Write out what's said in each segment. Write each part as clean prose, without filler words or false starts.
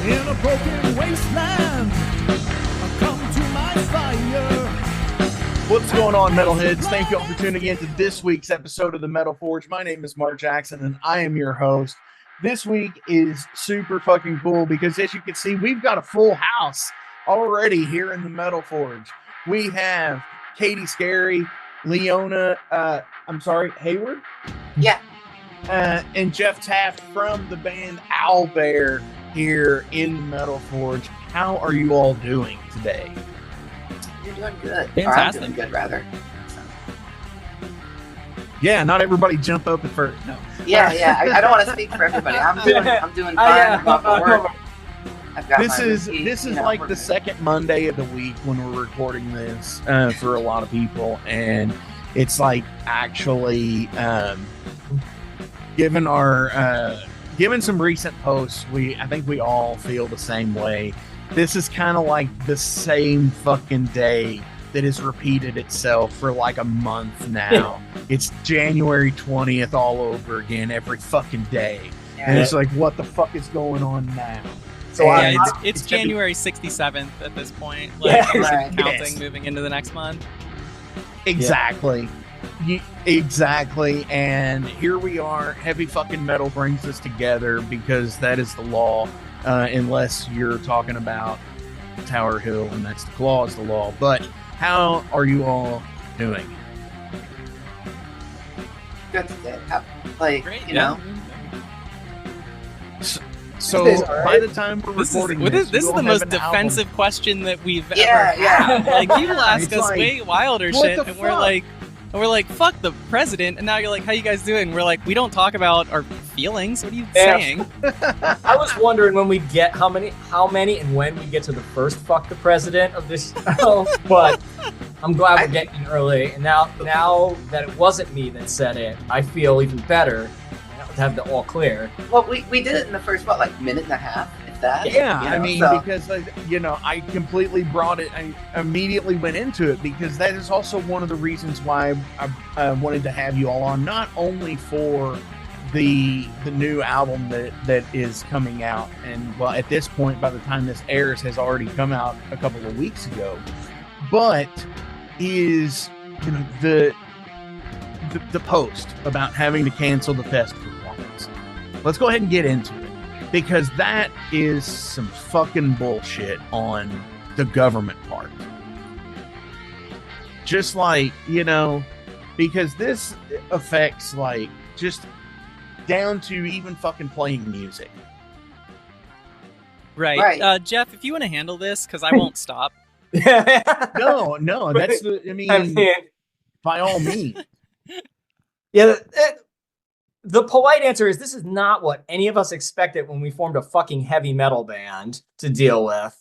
In a broken wasteland, come to my fire. What's going on, metalheads? Thank you all for tuning in to this week's episode of the Metal Forge. My name is Mark Jackson, and I am your host. This week is super fucking cool because, as you can see, we've got a full house already here in the Metal Forge. We have Katy Scary, Leona, Hayward? Yeah. And Jeff Taft from the band Owlbear here in the Metal Forge. How are you all doing today? You're doing good. Fantastic. Or I'm doing good, rather. Yeah, not everybody jump up at first. No. Yeah. I don't want to speak for everybody. I'm doing fine. I'm off of work. I've got This my is routine, like we're the good. second Monday of the week when we're recording this for a lot of people, and it's like actually given some recent posts, I think we all feel the same way. This is kind of like the same fucking day that has repeated itself for like a month now. It's January 20th all over again every fucking day. And it's like, what the fuck is going on now? So it's January 67th at this point. Like, right. counting, moving into the next month. Exactly. Exactly. And here we are. Heavy fucking metal brings us together because that is the law. Unless you're talking about Tower Hill, and that's the clause, the law. But how are you all doing? Good today. Like, Great, you know. So by the time we're recording this is the most defensive question that we've ever had. Like, people ask us like, way wilder what shit, the and fuck? we're like, fuck the president. And now you're like, how you guys doing? We're like, we don't talk about our feelings. What are you saying? I was wondering when we get how many, and when we get to the first "fuck the president" of this show, but I'm glad we're getting early. And now that it wasn't me that said it, I feel even better to have the all clear. Well, we did it in the first, minute and a half, if that. Yeah, you know, I mean, so. because, I completely brought it, I immediately went into it because that is also one of the reasons why I wanted to have you all on, not only for the new album that is coming out, and well, at this point, by the time this airs, has already come out a couple of weeks ago, but is, the post about having to cancel the fest performance. Let's go ahead and get into it, because that is some fucking bullshit on the government part. Just like, because this affects, like, just down to even fucking playing music. Right. Jeff, if you want to handle this, because I won't stop. No, that's by all means. Yeah, the polite answer is this is not what any of us expected when we formed a fucking heavy metal band to deal with.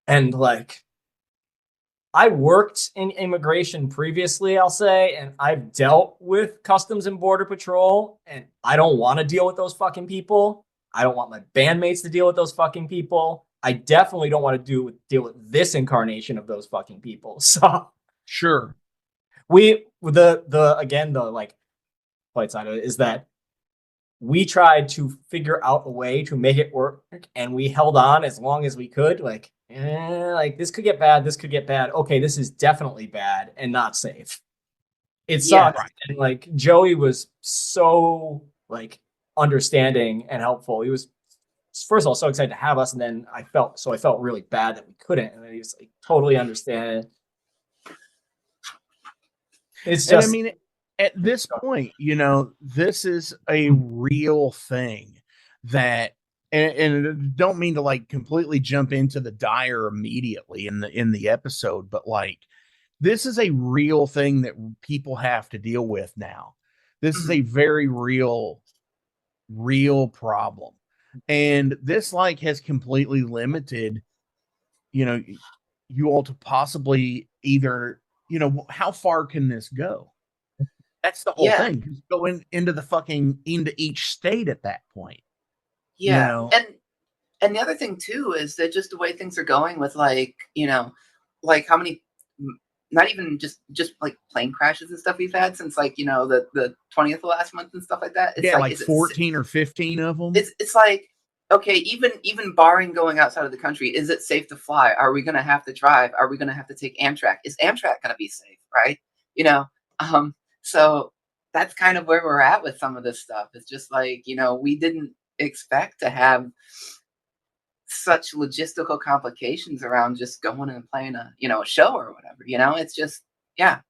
And, like, I worked in immigration previously, I'll say, and I've dealt with Customs and Border Patrol, and I don't want to deal with those fucking people. I don't want my bandmates to deal with those fucking people. I definitely don't want to deal with this incarnation of those fucking people. So Sure. the polite side of it is that we tried to figure out a way to make it work, and we held on as long as we could. Like this could get bad. This could get bad. Okay, this is definitely bad and not safe. It sucks. Yeah, right. And, like, Joey was so, like, understanding and helpful. He was, first of all, so excited to have us, and then I felt really bad that we couldn't, and then he was like totally understanding. It's just, And I mean, at this point, this is a real thing that, and don't mean to, like, completely jump into the dire immediately in the episode, but, like, this is a real thing that people have to deal with now. This is a very real problem. And this, like, has completely limited, you all to possibly either, how far can this go? That's the whole thing. Just going into each state at that point. Yeah. And the other thing too is that just the way things are going with, like, like how many, not even just like plane crashes and stuff we've had since, like, the 20th of last month and stuff like that. It's like 14 or 15 of them. It's like, okay, even barring going outside of the country, is it safe to fly? Are we going to have to drive? Are we going to have to take Amtrak? Is Amtrak going to be safe? Right? You know, so that's kind of where we're at with some of this stuff. It's just like, we didn't expect to have such logistical complications around just going and playing a show or whatever. It's just, yeah.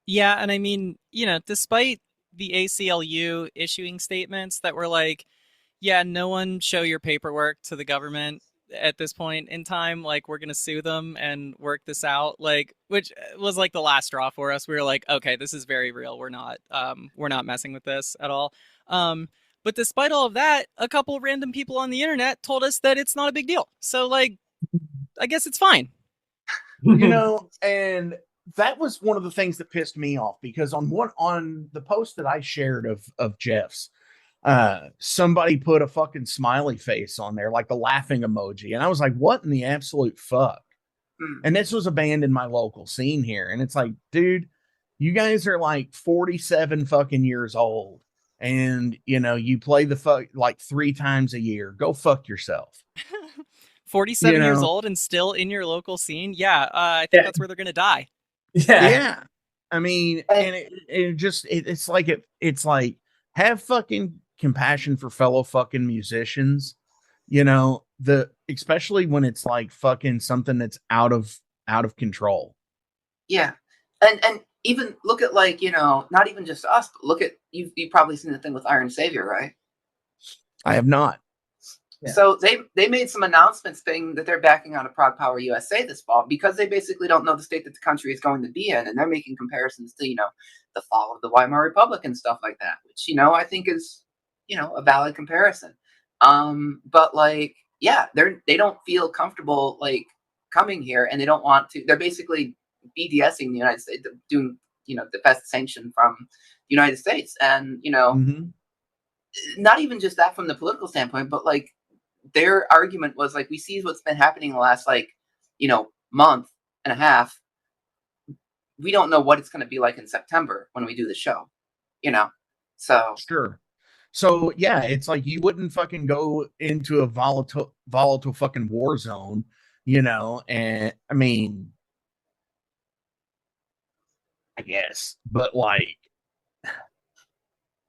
Yeah, and I mean, despite the ACLU issuing statements that were like, yeah, no one show your paperwork to the government at this point in time. Like, we're going to sue them and work this out. Like, which was like the last straw for us. We were like, okay, this is very real. We're not messing with this at all. But despite all of that, a couple of random people on the internet told us that it's not a big deal. So, like, I guess it's fine. And that was one of the things that pissed me off, because on the post that I shared of Jeff's, somebody put a fucking smiley face on there, like a laughing emoji, and I was like, what in the absolute fuck? And this was a band in my local scene here, and it's like, dude, you guys are like 47 fucking years old, and you play the fuck like 3 times a year. Go fuck yourself. 47 years old and still in your local scene. Yeah, I think that's where they're gonna die. Yeah. I mean, and it's like have fucking compassion for fellow fucking musicians, especially when it's like fucking something that's out of control. Yeah. And even look at, like, not even just us, but look at, you've probably seen the thing with Iron Savior, right? I have not. Yeah. So they made some announcements saying that they're backing out of Prague Power USA this fall, because they basically don't know the state that the country is going to be in, and they're making comparisons to the fall of the Weimar Republic and stuff like that, which I think is a valid comparison. But like, yeah, they don't feel comfortable like coming here, and they don't want to. They're basically BDSing the United States, doing the best sanction from the United States, and not even just that from the political standpoint, but like, their argument was like, we see what's been happening in the last month and a half. We don't know what it's going to be like in September when we do the show, so sure. So yeah, it's like you wouldn't fucking go into a volatile fucking war zone, and I mean, I guess, but like,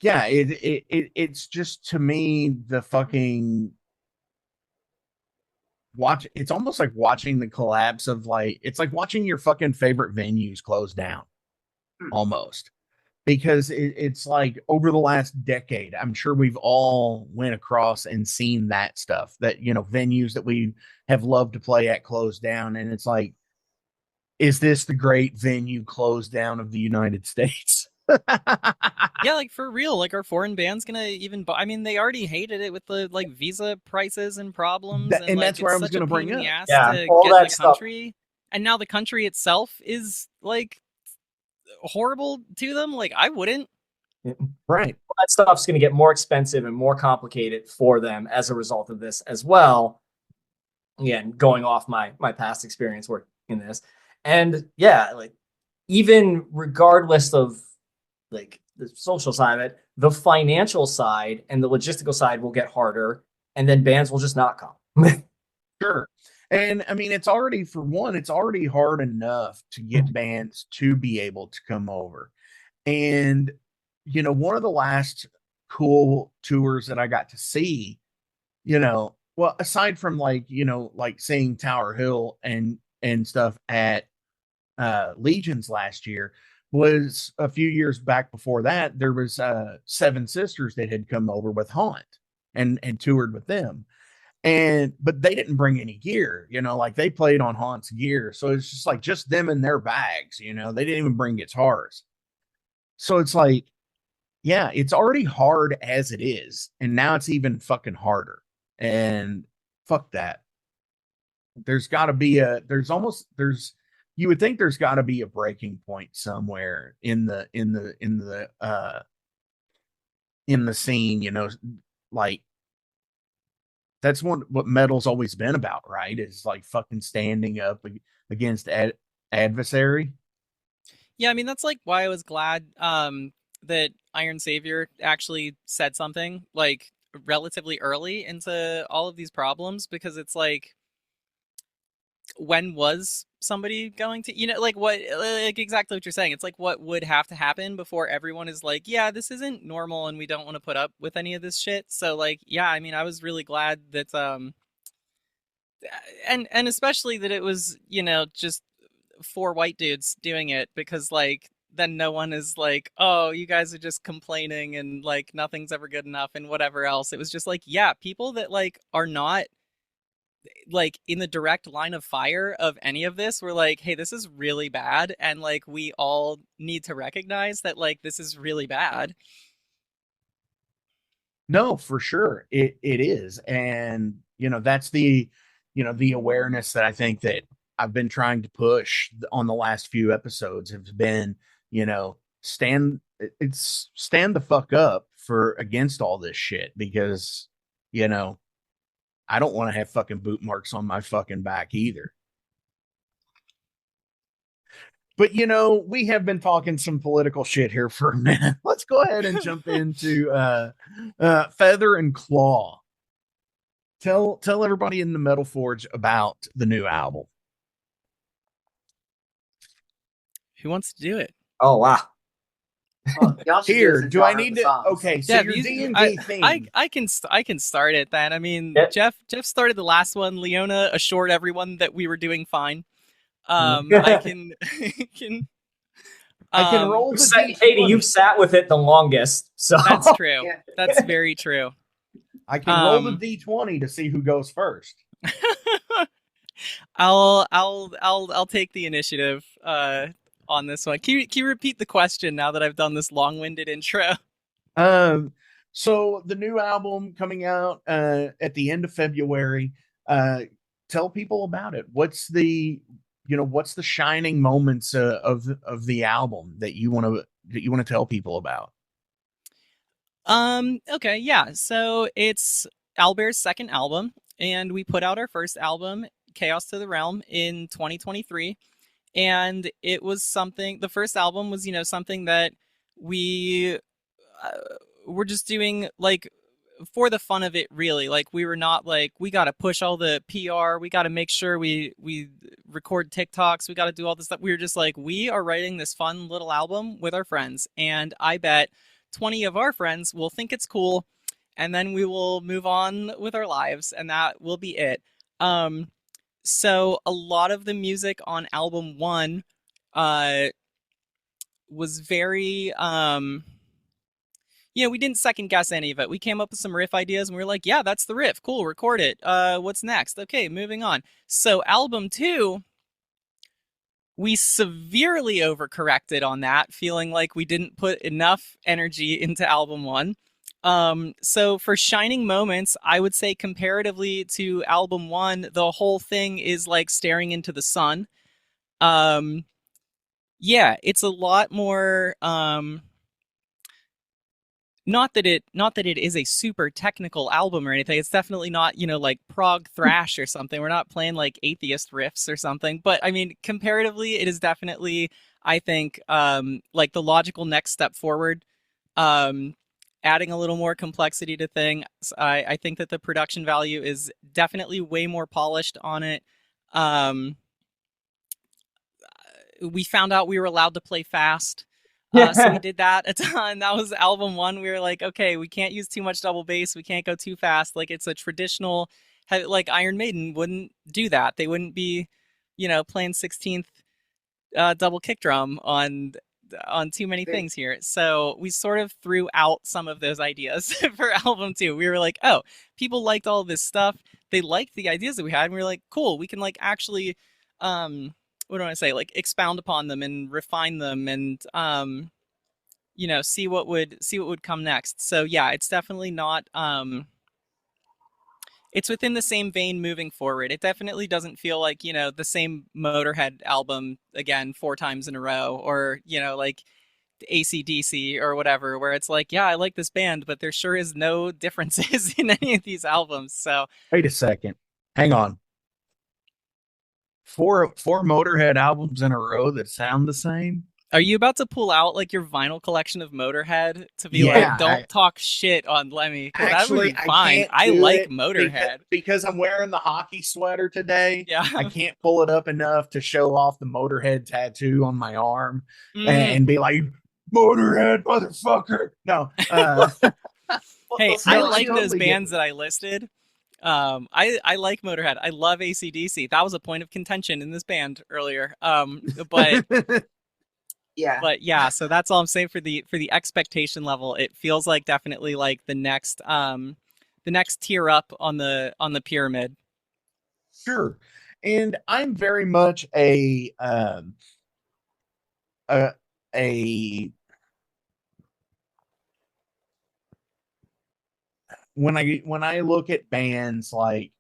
yeah, it's just, to me, the fucking it's almost like watching the collapse of, like, it's like watching your fucking favorite venues close down, almost, because it's like, over the last decade, I'm sure we've all went across and seen that stuff, that venues that we have loved to play at close down, and it's like, is this the great venue close down of the United States? Yeah, like, for real, like, are foreign bands gonna even I mean, they already hated it with the like visa prices and problems, and like, that's where I was going to bring up. to all get that in the stuff. country, and now the country itself is like horrible to them. Like, I wouldn't. Right. All that stuff's going to get more expensive and more complicated for them as a result of this as well. Again, going off my past experience working in this, and yeah, like, even regardless of like the social side of it, the financial side and the logistical side will get harder, and then bands will just not come. Sure. And I mean, it's already hard enough to get bands to be able to come over. And, one of the last cool tours that I got to see, well, aside from like seeing Tower Hill and stuff at Legions last year, was a few years back. Before that, there was Seven Sisters that had come over with Haunt and toured with them, but they didn't bring any gear, like, they played on Haunt's gear, so it's just like just them and their bags, they didn't even bring guitars. So it's like, yeah, it's already hard as it is, and now it's even fucking harder, and fuck that. You would think there's got to be a breaking point somewhere in the scene, like, that's what metal's always been about, right? Is like fucking standing up against adversary. Yeah, I mean, that's like why I was glad that Iron Savior actually said something. Like, relatively early into all of these problems, because it's like, when was somebody going to, like, what, like, exactly what you're saying. It's like, what would have to happen before everyone is like, yeah, this isn't normal and we don't want to put up with any of this shit. So, like, yeah, I mean, I was really glad that and especially that it was, just 4 white dudes doing it, because, like, then no one is like, oh, you guys are just complaining and, like, nothing's ever good enough and whatever else. It was just like, yeah, people that, like, are not, like, in the direct line of fire of any of this were like, hey, this is really bad, and, like, we all need to recognize that, like, this is really bad. No, for sure. It is. And, that's the awareness that I think that I've been trying to push on the last few episodes have been, stand the fuck up for against all this shit, because, I don't want to have fucking boot marks on my fucking back either. But, we have been talking some political shit here for a minute. Let's go ahead and jump into Feather and Claw. Tell everybody in the Metal Forge about the new album. Who wants to do it? Oh, wow. Well, y'all should Here, since do y'all I wrote need the to? songs. Okay, so Yeah, your D&D I theme. I can start it then. I mean, Yeah. Jeff started the last one. Leona assured everyone that we were doing fine. I can can I can roll the D20. Katie, you've sat with it the longest, so That's true. Yeah. That's very true. I can roll the D20 to see who goes first. I'll take the initiative on this one. Can you repeat the question now that I've done this long-winded intro? So the new album coming out at the end of February. Tell people about it. What's the shining moments of the album that you want to tell people about? Okay, yeah. So it's Owlbear's second album, and we put out our first album, Chaos to the Realm, in 2023. And it was the first album was, something that we were just doing, like, for the fun of it, really. Like, we were not like, we got to push all the PR, we got to make sure we record TikToks, we got to do all this stuff. We were just like, we are writing this fun little album with our friends, and I bet 20 of our friends will think it's cool, and then we will move on with our lives, and that will be it. So a lot of the music on album 1 was very we didn't second guess any of it. We came up with some riff ideas and we were like, yeah, that's the riff. Cool, record it. What's next? Okay, moving on. So album 2, we severely overcorrected on that, feeling like we didn't put enough energy into album 1. So for shining moments, I would say comparatively to album 1, the whole thing is like staring into the sun. Yeah, it's a lot more, not that it is a super technical album or anything. It's definitely not, like prog thrash or something. We're not playing like atheist riffs or something. But I mean, comparatively, it is definitely, I think, like the logical next step forward. Adding a little more complexity to things. I think that the production value is definitely way more polished on it. We found out we were allowed to play fast. So we did that a ton. That was album 1. We were like, okay, we can't use too much double bass. We can't go too fast. Like, it's a traditional, like Iron Maiden wouldn't do that. They wouldn't be, playing 16th double kick drum on too many things here. So we sort of threw out some of those ideas for album 2. We were like, oh, people liked all this stuff. They liked the ideas that we had. And we were like, cool, we can like actually, what do I say? Like expound upon them and refine them and, see what would come next. So yeah, it's definitely not, it's within the same vein moving forward. It definitely doesn't feel like, the same Motorhead album again 4 times in a row, or, like AC/DC or whatever, where it's like, yeah, I like this band, but there sure is no differences in any of these albums. So wait a second. Hang on. 4 Motorhead albums in a row that sound the same? Are you about to pull out like your vinyl collection of Motorhead to be Yeah, like, don't talk shit on Lemmy? Because that would actually, be I fine. can't I do like it Motorhead. because I'm wearing the hockey sweater today. Yeah. I can't pull it up enough to show off the Motorhead tattoo on my arm Mm. and be like, Motorhead, motherfucker. No, Hey, So I no, would I like you? those totally get bands it. that I listed. I like Motorhead. I love AC/DC. That was a point of contention in this band earlier. But Yeah, but yeah, so that's all I'm saying for the expectation level. It feels like definitely like the next tier up on the pyramid. Sure. And I'm very much a a when I look at bands like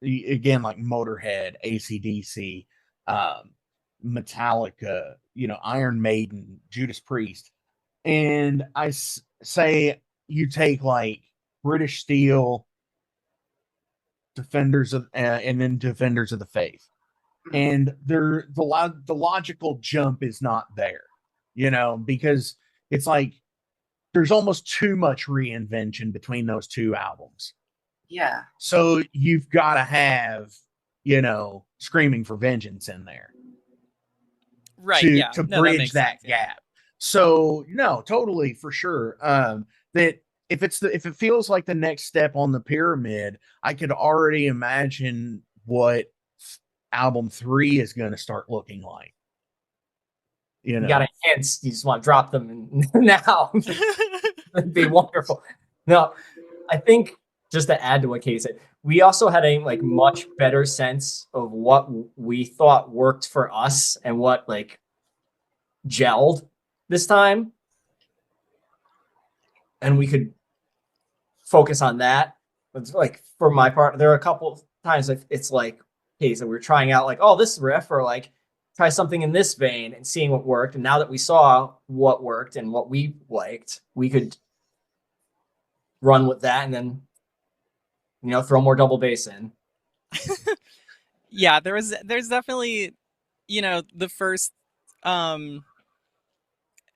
again like Motorhead, AC/DC, um, Metallica, Iron Maiden, Judas Priest, and say you take like British Steel, Defenders of, and then Defenders of the Faith, Mhm. and the logical jump is not there, because it's like there's almost too much reinvention between those two albums. Yeah, So you've got to have, Screaming for Vengeance in there Right, to yeah. to No, that bridge makes that sense, yeah. gap. So no, totally for sure. That if it feels like the next step on the pyramid, I could already imagine what album 3 is going to start looking like. You You got know, a hint. You just want to drop them now. It'd be wonderful. No, I think just to add to what Katie said, we also had a like much better sense of what we thought worked for us and what like gelled this time, and we could focus on that. It's like for my part, there are a couple times it's like, okay, so we're trying out like, oh, this riff, or like try something in this vein and seeing what worked. And now that we saw what worked and what we liked, we could run with that and then throw more double bass in. Yeah, there's definitely, the first um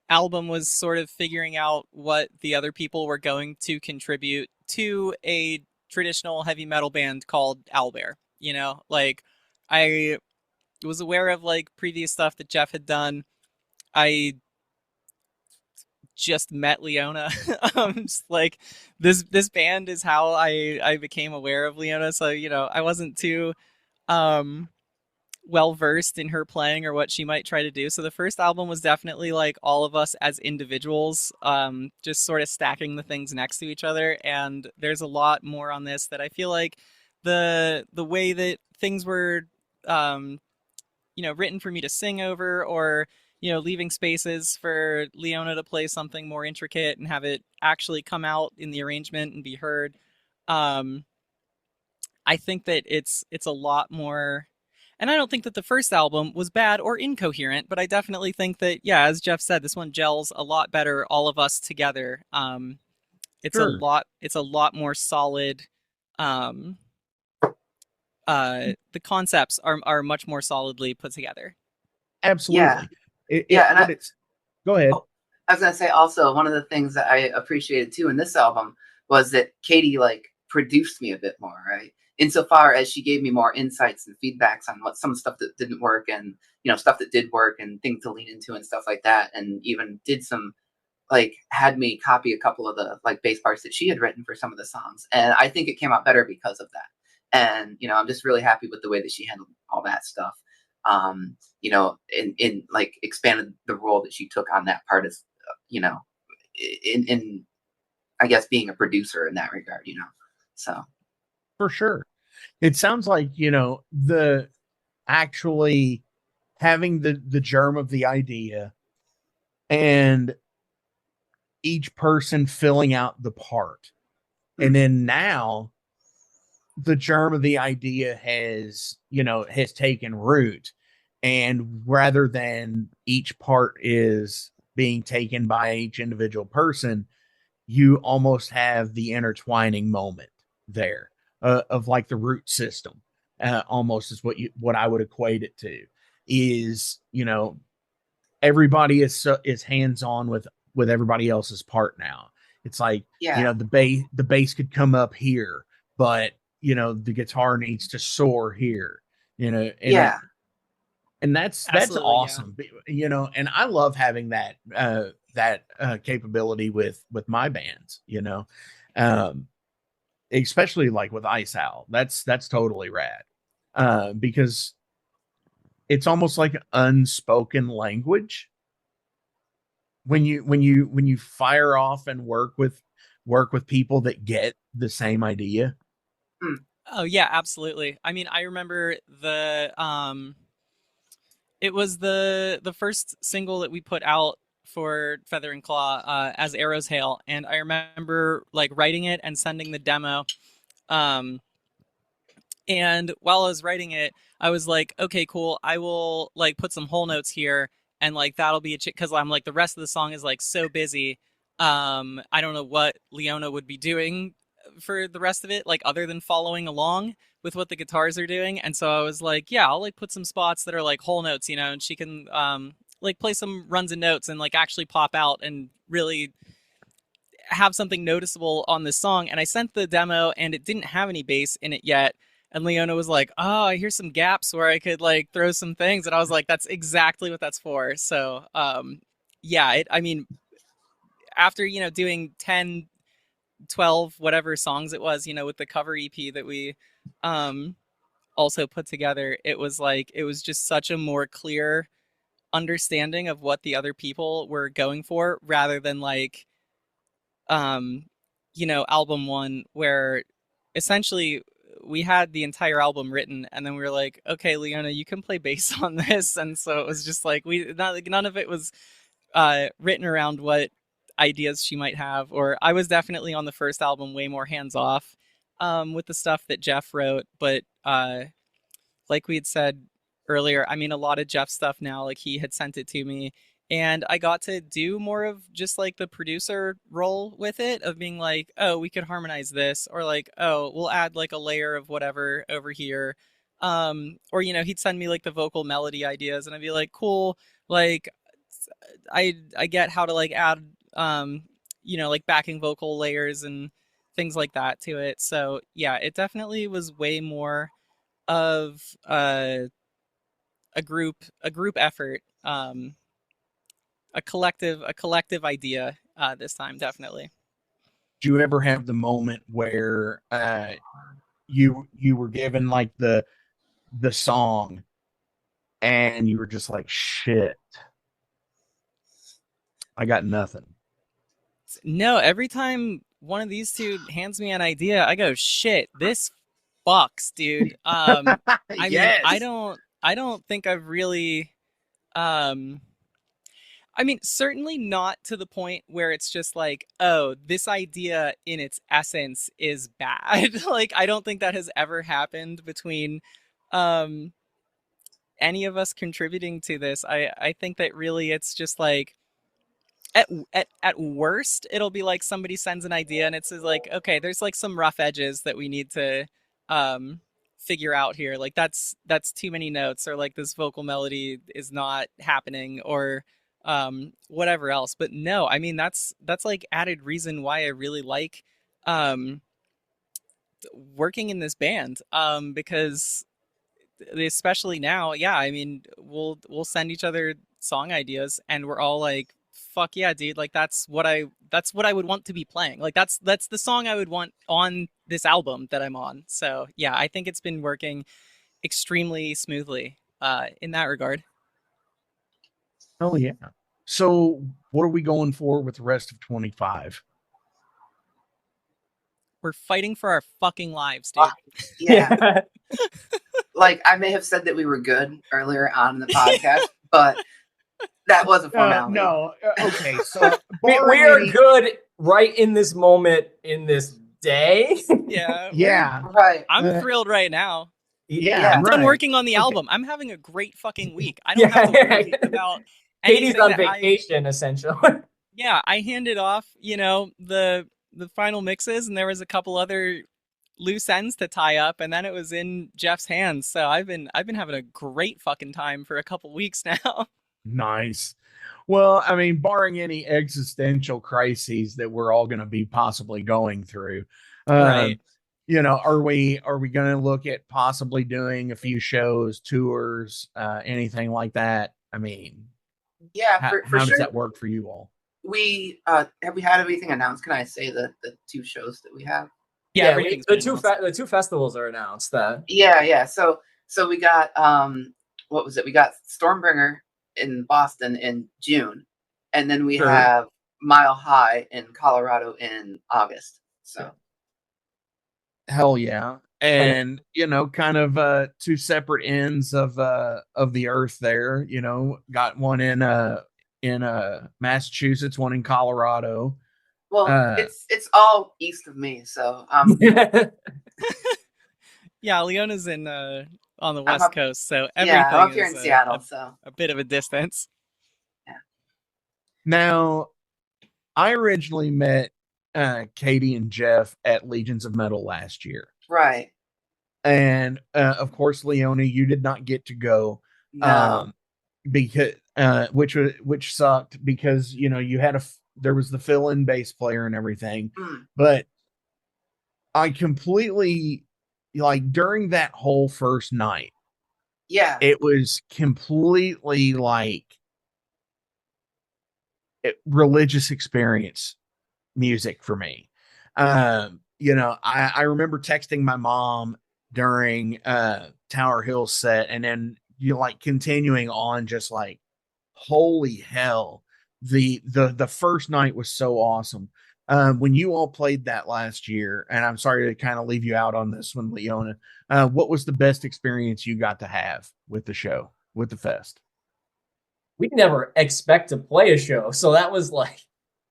album was sort of figuring out what the other people were going to contribute to a traditional heavy metal band called Owlbear. Like I was aware of like previous stuff that Jeff had done. I just met Leona. Just like this band is how I became aware of Leona. So I wasn't too um well versed in her playing or what she might try to do. So the first album was definitely like all of us as individuals, just sort of stacking the things next to each other. And there's a lot more on this that I feel like the way that things were written for me to sing over, or leaving spaces for Leona to play something more intricate and have it actually come out in the arrangement and be heard. um I think that it's a lot more, and I don't think that the first album was bad or incoherent, but I definitely think that, yeah, as Jeff said, this one gels a lot better, all of us together. sure, It's a lot more solid. um the concepts are much more solidly put together. yeah, absolutely. yeah. And What it's Go ahead. I was gonna say also one of the things that I appreciated too in this album was that Katie like produced me a bit more, right? Insofar as she gave me more insights and feedbacks on what some stuff that didn't work, and stuff that did work and things to lean into and stuff like that, and even did some like had me copy a couple of the like bass parts that she had written for some of the songs, and I think it came out better because of that. And I'm just really happy with the way that she handled all that stuff. In like expanded the role that she took on that part as in I guess being a producer in that regard. So For sure. It sounds like, the actually having the germ of the idea and each person filling out the part. And then now the germ of the idea has taken root. And rather than each part is being taken by each individual person, you almost have the intertwining moment there of like the root system. Almost is what I would equate it to is, everybody is hands on with everybody else's part now. It's like, Yeah. you know, the bass could come up here, but you know, the guitar needs to soar here, you know, and that's Absolutely, yeah. awesome, you know, and I love having that capability with my bands, you know, especially like with Ice Owl. That's totally rad, because it's almost like unspoken language when you fire off and work with people that get the same idea. Oh yeah, absolutely. I mean, I remember it was the first single that we put out for Feather and Claw, as Arrows Hail, and I remember like writing it and sending the demo. And while I was writing it, I was like, okay, cool. I will like put some whole notes here, and like that'll be because I'm like the rest of the song is like so busy. I don't know what Leona would be doing for the rest of it, like other than following along with what the guitars are doing. And so I was like, yeah, I'll like put some spots that are like whole notes, you know, and she can like play some runs and notes and like actually pop out and really have something noticeable on this song. And I sent the demo and it didn't have any bass in it yet. And Leona was like, oh, I hear some gaps where I could like throw some things. And I was like, that's exactly what that's for. So yeah, I mean, after, you know, doing 10, 12, whatever songs it was, you know, with the cover EP that we also put together, it was like, it was just such a more clear understanding of what the other people were going for, rather than like, you know, album one, where essentially we had the entire album written and then we were like, okay, Leona, you can play bass on this. And so it was just like, none of it was written around what ideas she might have. Or I was definitely on the first album way more hands off with the stuff that Jeff wrote. But like we had said earlier, I mean, a lot of Jeff's stuff now, like he had sent it to me, and I got to do more of just like the producer role with it, of being like, oh, we could harmonize this, or like, oh, we'll add like a layer of whatever over here. Or, you know, he'd send me like the vocal melody ideas and I'd be like, cool, like I get how to like add you know, like backing vocal layers and things like that to it. So yeah, it definitely was way more of a group effort, a collective idea this time, definitely. Do you ever have the moment where you were given like the song and you were just like, shit, I got nothing? No, every time one of these two hands me an idea, I go, shit, this fucks, dude. I Yes. mean, I don't think I've really I mean, certainly not to the point where it's just like, oh, this idea in its essence is bad. Like, I don't think that has ever happened between any of us contributing to this. I think that really it's just like, at worst, it'll be like somebody sends an idea and it's like, okay, there's like some rough edges that we need to figure out here. Like that's too many notes, or like this vocal melody is not happening, or whatever else. But no, I mean, that's like added reason why I really like working in this band, because especially now, yeah, I mean, we'll send each other song ideas and we're all like, fuck yeah, dude, like that's what I would want to be playing. Like that's the song I would want on this album that I'm on. So yeah, I think it's been working extremely smoothly in that regard. Oh yeah. So what are we going for with the rest of 25? We're fighting for our fucking lives, dude. Yeah. Like, I may have said that we were good earlier on in the podcast, but that was a formality. No. Okay. So we are good right in this moment, in this day. Yeah. Yeah. Right. I'm thrilled right now. Yeah. I'm right. done working on the album. I'm having a great fucking week. I don't have to worry about Katie's anything on that vacation, essentially. Yeah, I handed off, you know, the final mixes, and there was a couple other loose ends to tie up, and then it was in Jeff's hands. So I've been having a great fucking time for a couple weeks now. Nice. Well, I mean, barring any existential crises that we're all going to be possibly going through, Right. um, are we going to look at possibly doing a few shows, tours, anything like that? I mean, Yeah, how for how does sure. that work for you all? We have we had everything announced? Can I say the two shows that we have? Yeah, everything's been announced. The two festivals are announced. That Yeah. So we got what was it? We got Stormbringer in Boston in June, and then we Sure. have Mile High in Colorado in August. So Hell yeah. and And kind of two separate ends of the earth there. Got one in Massachusetts, one in Colorado. well, Uh it's all east of me. So Yeah, Leona's in on the I'm West up, Coast, so yeah, I'm everything up here is in Seattle. So a bit of a distance. yeah, Now, I originally met Katie and Jeff at Legions of Metal last year. right. And of course, Leona, you did not get to go, No. um, because which sucked because you had there was the fill-in bass player and everything, Mm, but I completely, like, during that whole first night, yeah. it was completely like religious experience music for me. I remember texting my mom during Tower Hill set, and then like continuing on, just like, holy hell, the first night was so awesome. When you all played that last year, and I'm sorry to kind of leave you out on this one, Leona, what was the best experience you got to have with the show, with the fest? we never expect to play a show, so that was like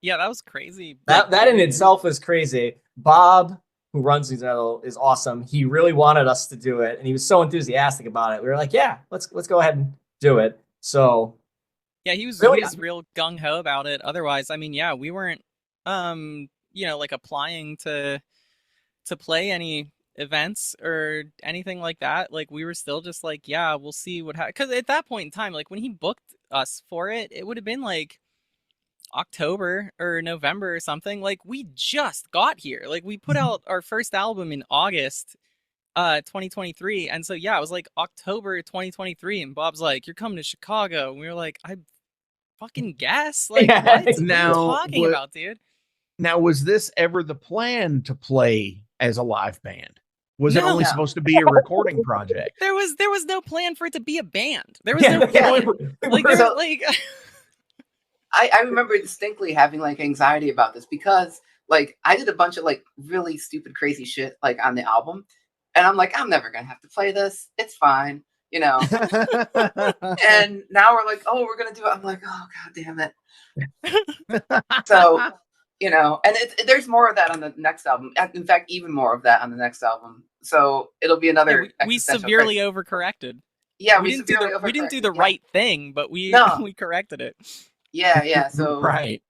Yeah, that was crazy. that. Like, That in period. itself was crazy. Bob, who runs these metal, is awesome. He really wanted us to do it, and he was so enthusiastic about it. We were like, "Yeah, let's go ahead and do it." So Yeah, he was really, real gung ho about it. Otherwise, I mean, yeah, we weren't like applying to play any events or anything like that. Like we were still just like, yeah, we'll see what happens. Because at that point in time, like when he booked us for it, it would have been like October or November or something. Like we just got here. Like we put out our first album in August 2023, and so yeah, it was like October 2023, and Bob's like, "You're coming to Chicago," and we were like, "I fucking guess." Like, yeah, what? What are you Now, talking about, dude? Now, was this ever the plan to play as a live band? Was it No. only No. supposed to be a recording project? There was no plan for it to be a band. There was yeah, no Yeah. plan. Like there So like I remember distinctly having like anxiety about this because like I did a bunch of like really stupid, crazy shit like on the album, and I'm like, I'm never gonna have to play this. It's fine, you know. And now we're like, oh, we're gonna do it. I'm like, oh god damn it. So and there's more of that on the next album. In fact, even more of that on the next album. So it'll be yeah, another we existential severely crisis. overcorrected. Yeah, We we didn't do severely the we didn't do overcorrected. the Yeah. right thing, but we No. we corrected it. Yeah. So Right.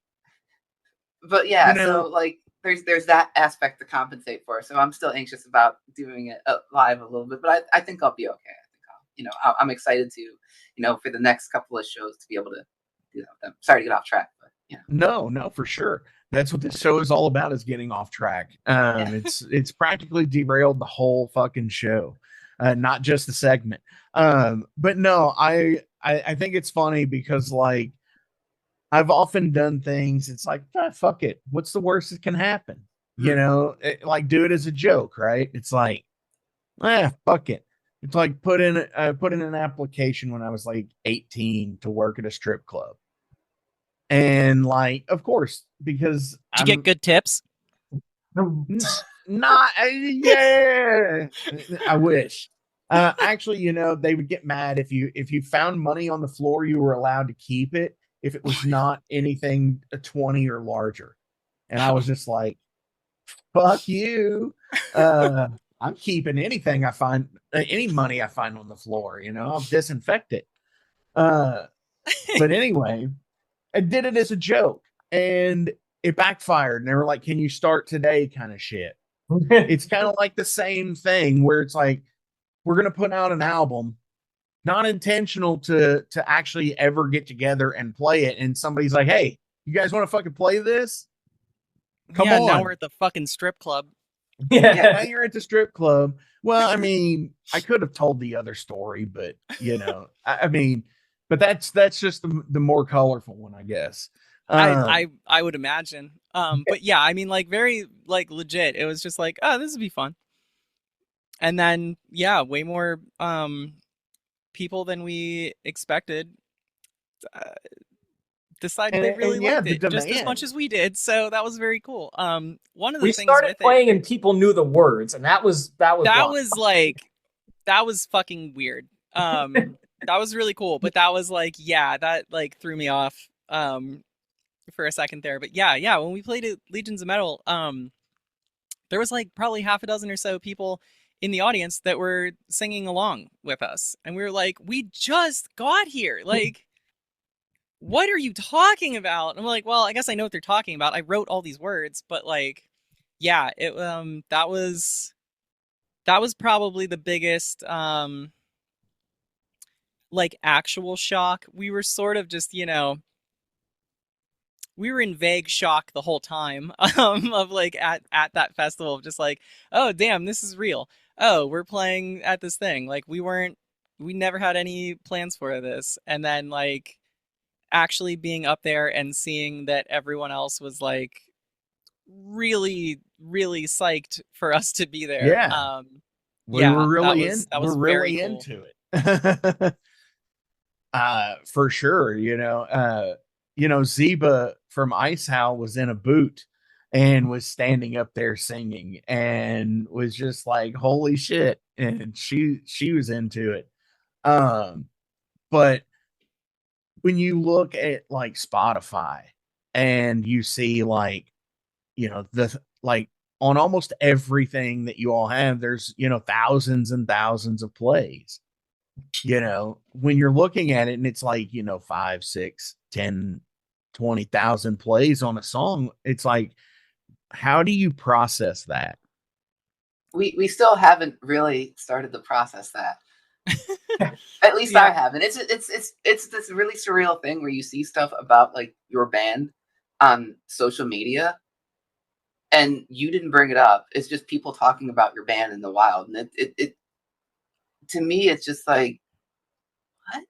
but You yeah, so know, like there's that aspect to compensate for. So I'm still anxious about doing it live a little bit, but I think I'll be okay. I think I'm excited to for the next couple of shows to be able to do that with them. Sorry to get off track, but no, for sure. That's what this show is all about, is getting off track. yeah. It's practically derailed the whole fucking show, not just the segment. But no, I think it's funny because, like, I've often done things. It's like, fuck it. What's the worst that can happen? Hmm. Like, do it as a joke, right? It's like, fuck it. It's like put in an application when I was like 18 to work at a strip club. And, like, of course, because Did you get good tips? not, yeah, I wish. Actually, they would get mad if you found money on the floor, you were allowed to keep it if it was not anything 20 or larger. And I was just like, fuck you. I'm keeping anything I find, any money I find on the floor, I'll disinfect it. But anyway, I did it as a joke, and it backfired. And they were like, can you start today, kind of shit. It's kind of like the same thing where it's like, we're going to put out an album. not intentional to actually ever get together and play it. And somebody's like, "Hey, you guys want to fucking play this? Come yeah, on." now we're at the fucking strip club. Yeah, Yeah. now you're at the strip club. Well, I mean, I could have told the other story, but I mean, but that's just the more colorful one, I guess. I would imagine. But yeah, I mean, like very like legit. It was just like, oh, this would be fun. And then yeah, way more people than we expected decided they really and yeah, liked the it just as demand. much as we did. So that was very cool. One of the We things started with playing it and people knew the words, and that was that wild. was like that was fucking weird. That was really cool, but that was like yeah, that like threw me off for a second there. But yeah, when we played at Legions of Metal, there was like probably half a dozen or so people in the audience that were singing along with us, and we were like, we just got here, like what are you talking about? And I'm like, well, I guess I know what they're talking about. I wrote all these words, but like yeah, it that was probably the biggest like actual shock. We were sort of just, we were in vague shock the whole time of like at that festival of just like, oh damn, this is real. Oh, we're playing at this thing. Like we never had any plans for this. And then like actually being up there and seeing that everyone else was like really, really psyched for us to be there. Yeah, Yeah, that we're was very really cool. into it. For sure. Zeba from Icehow was in a boot and was standing up there singing and was just like, holy shit. And she was into it. But when you look at like Spotify and you see like, the like on almost everything that you all have, there's, thousands and thousands of plays. When you're looking at it and it's like, 5, 6, 10, 20,000 plays on a song, it's like, how do you process that? We still haven't really started to process that. At least Yeah. I haven't. It's this really surreal thing where you see stuff about like your band on social media and you didn't bring it up. It's just people talking about your band in the wild. And it to me it's just like what?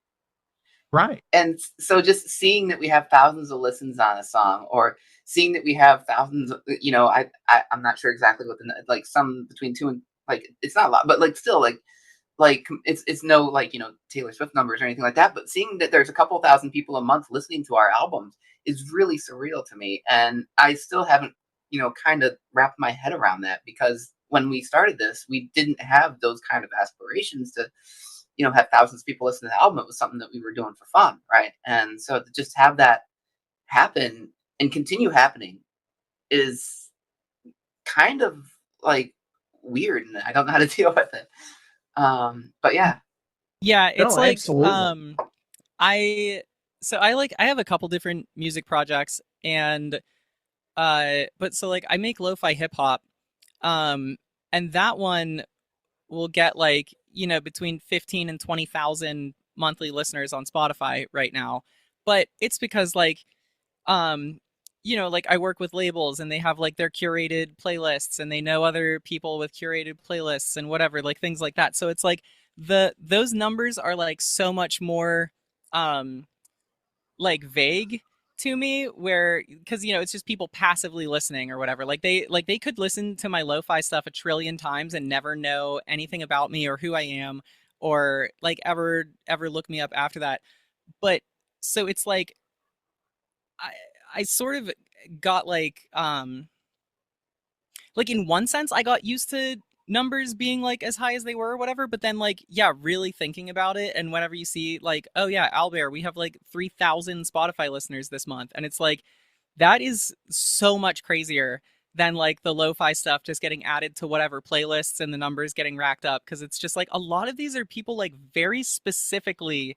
Right. And so just seeing that we have thousands of listens on a song, or seeing that we have thousands of, I'm not sure exactly what like some between two and like it's not a lot, but like still like it's no like Taylor Swift numbers or anything like that, but seeing that there's a couple thousand people a month listening to our albums is really surreal to me. And I still haven't kind of wrapped my head around that, because when we started this we didn't have those kind of aspirations to have thousands of people listen to the album. It was something that we were doing for fun, right? And so to just have that happen and continue happening is kind of like weird, and I don't know how to deal with it. But yeah. Yeah, it's No, like absolutely. I have a couple different music projects, and but so like I make lo-fi hip hop, and that one will get like between 15 and 20,000 monthly listeners on Spotify right now. But it's because like like I work with labels and they have like their curated playlists and they know other people with curated playlists and whatever, like things like that. So it's like those numbers are like so much more like vague to me, where because it's just people passively listening or whatever. Like they could listen to my lo-fi stuff a trillion times and never know anything about me or who I am, or like ever look me up after that. But so it's like I sort of got like in one sense I got used to numbers being like as high as they were or whatever, but then like yeah, really thinking about it, and whenever you see like, oh yeah, Owlbear, we have like 3,000 Spotify listeners this month, and it's like that is so much crazier than like the lo-fi stuff just getting added to whatever playlists and the numbers getting racked up, because it's just like a lot of these are people like very specifically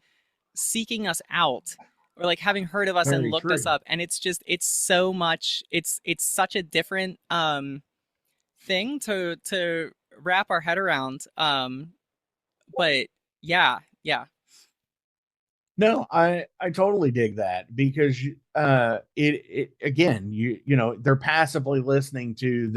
seeking us out, or like having heard of us and Very looked us true. up, and it's just it's so much it's such a different thing to wrap our head around. But yeah. No, I totally dig that because it again, you know, they're passively listening to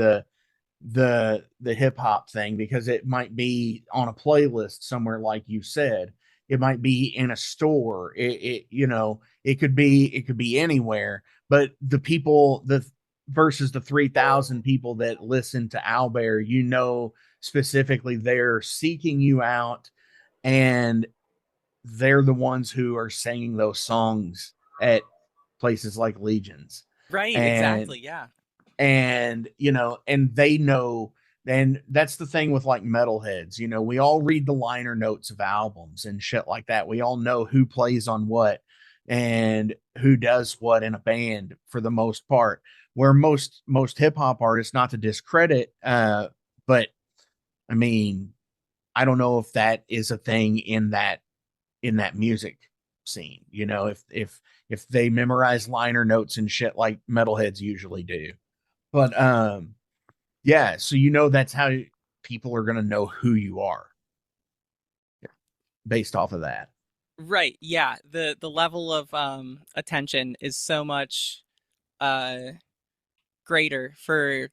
the hip hop thing because it might be on a playlist somewhere, like you said. It might be in a store. It you know, it could be anywhere. But the people, the versus the 3,000 people that listen to Owlbear, you know, specifically they're seeking you out, and they're the ones who are singing those songs at places like Legions. Right, And exactly. Yeah. you know, and they know. And that's the thing with like metalheads, you know, we all read the liner notes of albums and shit like that. We all know who plays on what and who does what in a band for the most part. Where most hip-hop artists, not to discredit, but I mean, I don't know if that is a thing in that music scene, you know, if they memorize liner notes and shit like metalheads usually do. But yeah, so you know that's how people are going to know who you are based off of that. Right. Yeah. The level of attention is so much uh greater for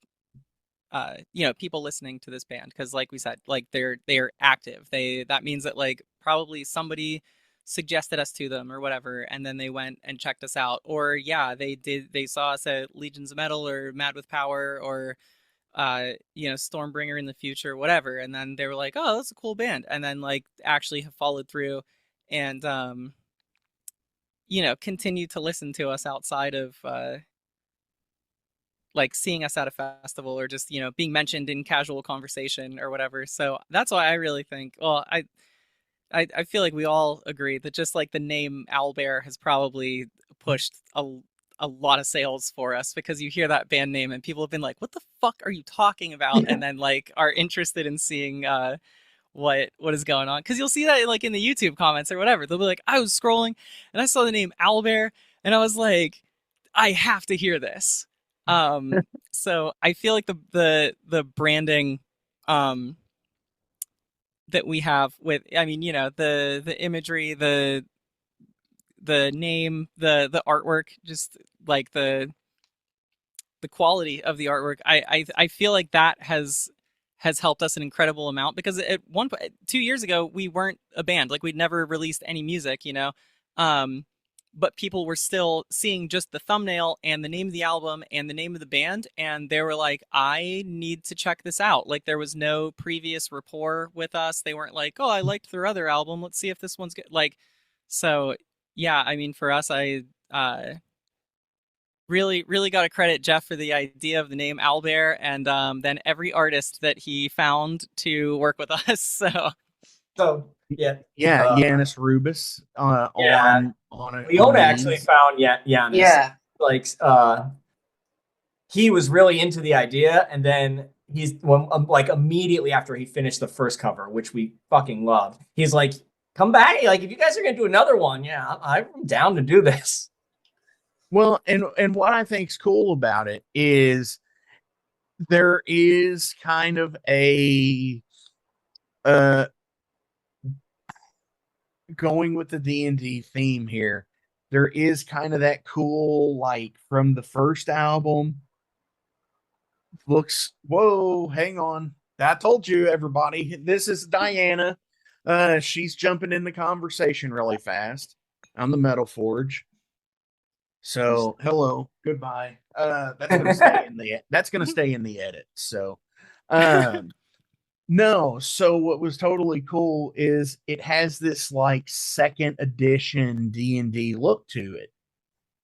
you know, people listening to this band, because like we said, like they're active. That means that like probably somebody suggested us to them or whatever, and then they went and checked us out. Or yeah, they saw us at Legions of Metal or Mad with Power or you know, Stormbringer in the future, whatever, and then they were like, oh, that's a cool band, and then like actually have followed through and you know, continue to listen to us outside of like seeing us at a festival or just, you know, being mentioned in casual conversation or whatever. So that's why I really think, well, I feel like we all agree that just like the name Owlbear has probably pushed a lot of sales for us, because you hear that band name and people have been like, what the fuck are you talking about? Yeah. And then like are interested in seeing what is going on, because you'll see that like in the YouTube comments or whatever. They'll be like, I was scrolling and I saw the name Owlbear and I was like, I have to hear this. So I feel like the branding that we have with, I mean, you know, the imagery, the name, the artwork, just like the quality of the artwork, I feel like that has helped us an incredible amount, because at 2 years ago we weren't a band, like we'd never released any music, you know. But people were still seeing just the thumbnail and the name of the album and the name of the band, and they were like, I need to check this out. Like there was no previous rapport with us. They weren't like, oh, I liked their other album, let's see if this one's good. Like, so yeah, I mean, for us, I really got to credit Jeff for the idea of the name Owlbear, and then every artist that he found to work with us. So yeah, Yeah, Yanis Rubis yeah. on a Leona actually found Giannis. Yeah. Like he was really into the idea, and then he's like immediately after he finished the first cover, which we fucking loved, he's like, come back, like if you guys are gonna do another one, yeah, I'm down to do this. Well, and what I think's cool about it is there is kind of a going with the D&D theme here. There is kind of that cool, like from the first album, looks, whoa, hang on. I told you, everybody, this is Diana. She's jumping in the conversation really fast on the Metal Forge. So hello, goodbye. That's gonna stay in the edit. So no, so what was totally cool is it has this like second edition D&D look to it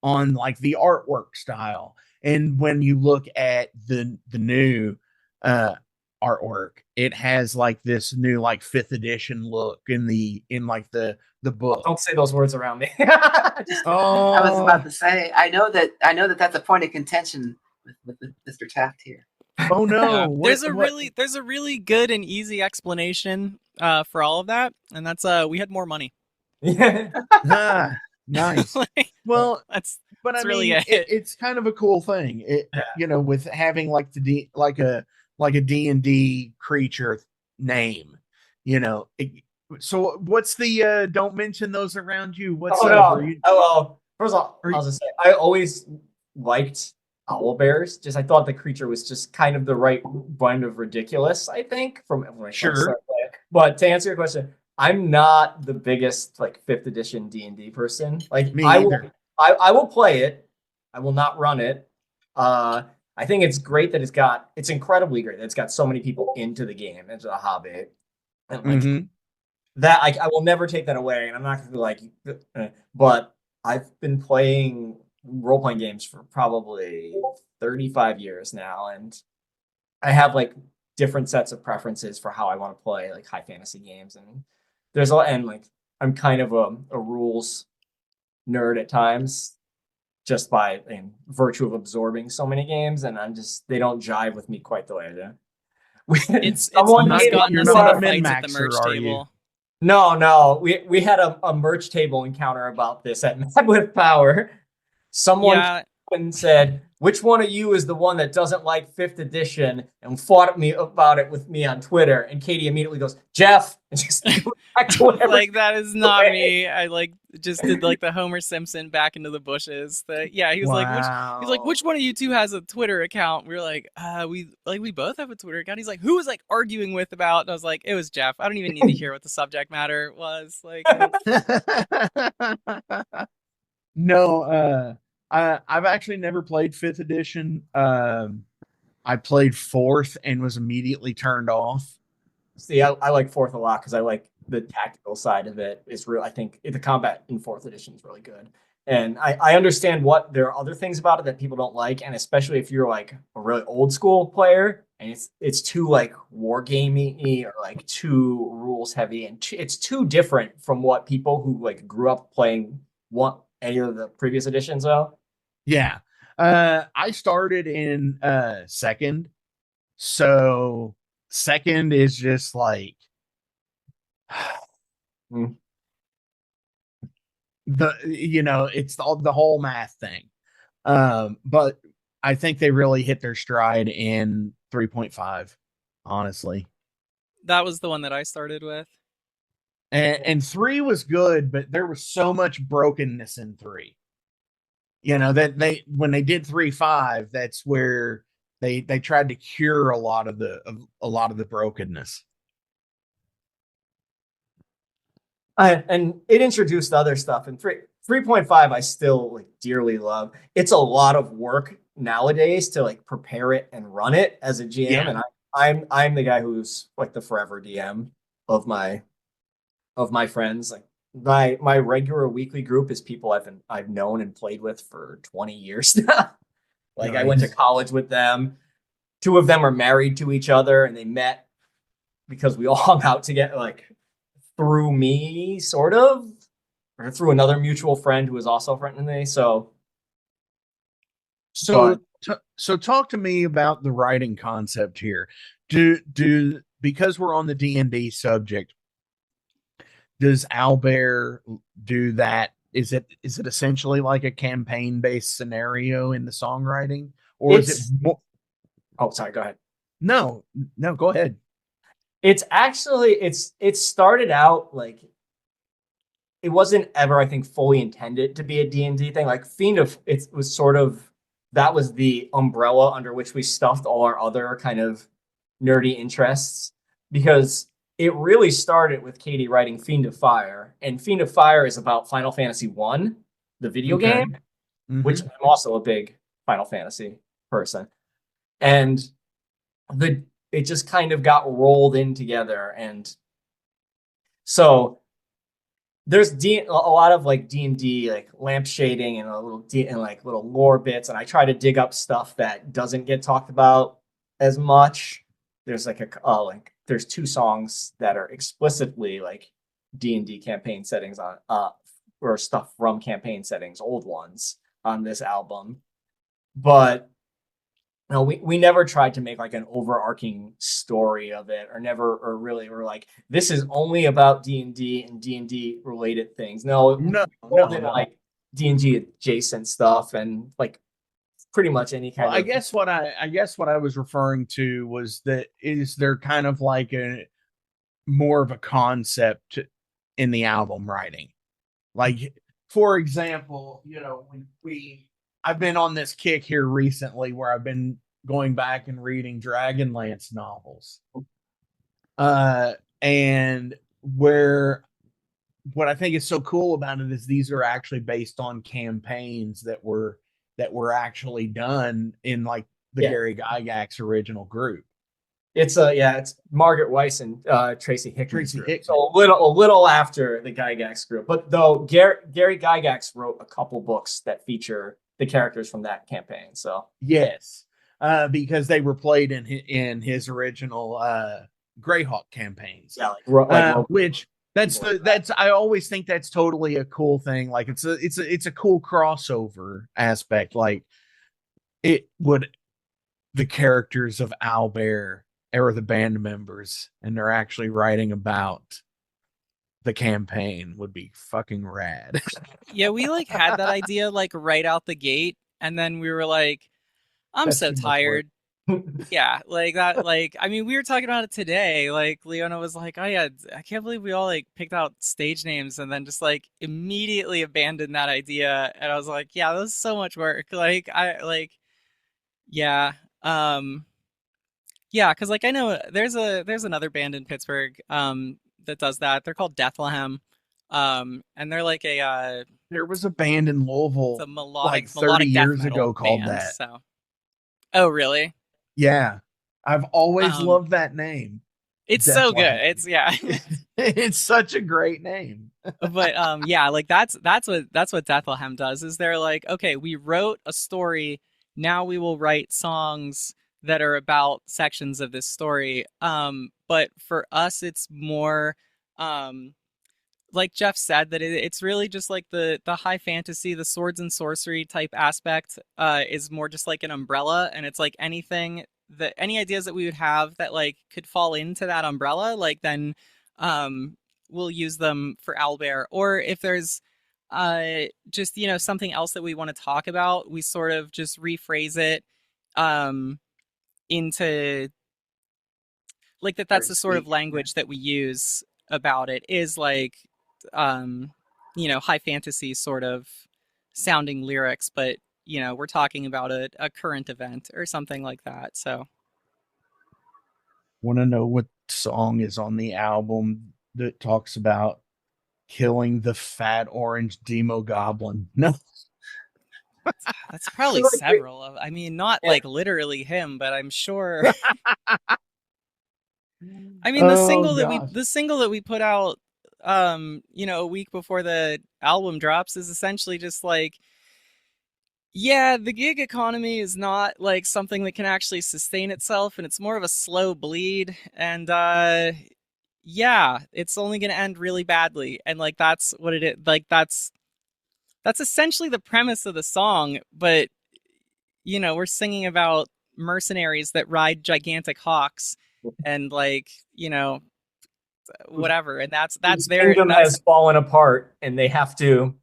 on like the artwork style. And when you look at the new artwork, it has like this new like 5th edition look in like the book. Don't say those words around me. Oh, I was about to say, I know that that's a point of contention with Mr. Taft here. oh no. Yeah. There's a really good and easy explanation for all of that, and that's we had more money. Yeah. Nice. Like, Well, that's but I really mean, it. it's kind of a cool thing. Yeah. You know, with having like like a D&D creature name, you know, So what's the don't mention those around you? What's Oh up? Are no. you, Oh well. First of all, are you I'll just say I always liked owlbears. Just I thought the creature was just kind of the right blend of ridiculous. I think from when I first sure? started playing. But to answer your question, I'm not the biggest like fifth edition D&D person. Like Me either. I will play it. I will not run it. I think it's great that it's incredibly great that it's got so many people into the game, into the hobby. And like Mm-hmm. that I will never take that away, and I'm not gonna be like, but I've been playing role-playing games for probably 35 years now, and I have like different sets of preferences for how I want to play like high fantasy games, and there's a lot, and like I'm kind of a rules nerd at times, just by virtue of absorbing so many games, and they don't jive with me quite the way I do. It's Someone almost gave me gotten You're us not into a fights at the min-maxer, merch are you? table. No. We had a merch table encounter about this at Mad with Power. Someone Yeah, and said, "Which one of you is the one that doesn't like fifth edition?" and fought at me about it with me on Twitter. And Katie immediately goes, "Jeff," and just goes back to whatever. like that is not me. I like just did like the Homer Simpson back into the bushes. Yeah, he was like, which one of you two has a Twitter account? We were like, we both have a Twitter account. He's like, who was like arguing with about? And I was like, it was Jeff. I don't even need to hear what the subject matter was. Like, No, I've actually never played fifth edition. I played fourth and was immediately turned off. See, I like fourth a lot because I like the tactical side of it. Is real. I think the combat in fourth edition is really good, and I understand what there are other things about it that people don't like, and especially if you're like a really old school player and it's too like war gamey or like too rules heavy, and it's too different from what people who like grew up playing want any of the previous editions though. Yeah. I started in second. So second is just like Mm. it's the whole math thing. But I think they really hit their stride in 3.5, honestly. that was the one that I started with. And 3 was good, but there was so much brokenness in 3. That when they did 3.5, that's where they tried to cure a lot of the brokenness. And it introduced other stuff. And 3.5 I still like dearly love. It's a lot of work nowadays to like prepare it and run it as a GM. Yeah. And I'm the guy who's like the forever DM of my friends. Like my regular weekly group is people I've known and played with for 20 years now. Like I went to Nice. college with them. 2 of them are married to each other, and they met because we all hung out together, like through me, sort of, or through another mutual friend who was also a friend of me. So So so talk to me about the writing concept here. Do because we're on the D&D subject, does Owlbear do that? Is it essentially like a campaign based scenario in the songwriting, or is it more? Oh, sorry. Go ahead. No, go ahead. It's actually it started out like it wasn't ever, I think, fully intended to be a D&D thing. Like it was sort of that was the umbrella under which we stuffed all our other kind of nerdy interests, because it really started with Katie writing Fiend of Fire, and Fiend of Fire is about Final Fantasy 1, the video Okay. game, which I'm also a big Final Fantasy person. And it just kind of got rolled in together. And so there's a lot of like D&D like lamp shading and like little lore bits, and I try to dig up stuff that doesn't get talked about as much. There's like there's 2 songs that are explicitly like D&D campaign settings on or stuff from campaign settings, old ones, on this album. But no, we never tried to make like an overarching story of it, or really were like, this is only about D&D and D&D related things. No, like D&D adjacent stuff, and like pretty much any kind Well, of. I guess what I was referring to was that is there kind of like more of a concept in the album writing. Like, for example, when I've been on this kick here recently where I've been going back and reading Dragonlance novels. And where what I think is so cool about it is these are actually based on campaigns that were actually done in like the Gary Gygax original group. It's Margaret Weiss and Tracy Hickman. So a little after the Gygax group, but though Gary Gygax wrote a couple books that feature the characters from that campaign. So yes, because they were played in his original Greyhawk campaigns. Yeah, which that's I always think that's totally a cool thing. Like it's a cool crossover aspect. Like it would the characters of Owlbear or the band members, and they're actually writing about the campaign would be fucking rad. Yeah, we like had that idea like right out the gate, and then we were like, I'm so tired. Yeah, like that. Like, I mean, we were talking about it today. Like, Leona was like, "Oh yeah, I can't believe we all like picked out stage names and then just like immediately abandoned that idea." And I was like, "Yeah, that was so much work." Like, yeah, yeah, because like I know there's another band in Pittsburgh that does that. They're called Deathlehem, and they're like a there was a band in Louisville it's a melodic, like 30 years ago called band, that. So, oh really? Yeah, I've always loved that name. It's so good. It's it's such a great name. But yeah, like that's what Deathlehem does. Is they're like, okay, we wrote a story. Now we will write songs that are about sections of this story. But for us, it's more like Jeff said, that it's really just like the high fantasy, the swords and sorcery type aspect is more just like an umbrella, and it's like any ideas that we would have that like could fall into that umbrella, like then we'll use them for Owlbear. Or if there's just something else that we want to talk about, we sort of just rephrase it into like that's the sort of language that we use about it, is like high fantasy sort of sounding lyrics, but we're talking about a current event or something like that. So want to know what song is on the album that talks about killing the fat orange demo goblin? No. That's probably several of, I mean, not like literally him, but I'm sure. I mean, the single that we put out a week before the album drops is essentially just like, yeah, the gig economy is not like something that can actually sustain itself, and it's more of a slow bleed, and yeah, it's only going to end really badly. And like that's what it is. Like that's essentially the premise of the song, but we're singing about mercenaries that ride gigantic hawks and like whatever, and that's their kingdom has fallen apart, and they have to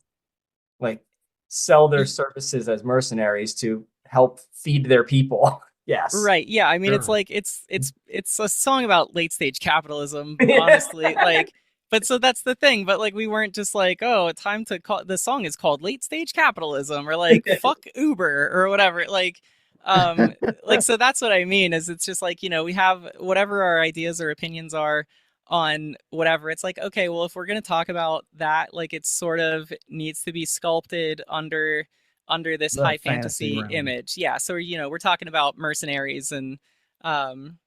like sell their services as mercenaries to help feed their people. Yes, right. Yeah, I mean, sure. It's a song about late stage capitalism, honestly. Like, but so that's the thing. But like, we weren't just like, oh, time to call. The song is called Late Stage Capitalism, or like fuck Uber or whatever. Like, like, so that's what I mean. Is it's just like we have whatever our ideas or opinions are on whatever. It's like, okay, well, if we're gonna talk about that, like, it sort of needs to be sculpted under this high fantasy image. Yeah, so we're talking about mercenaries and fallen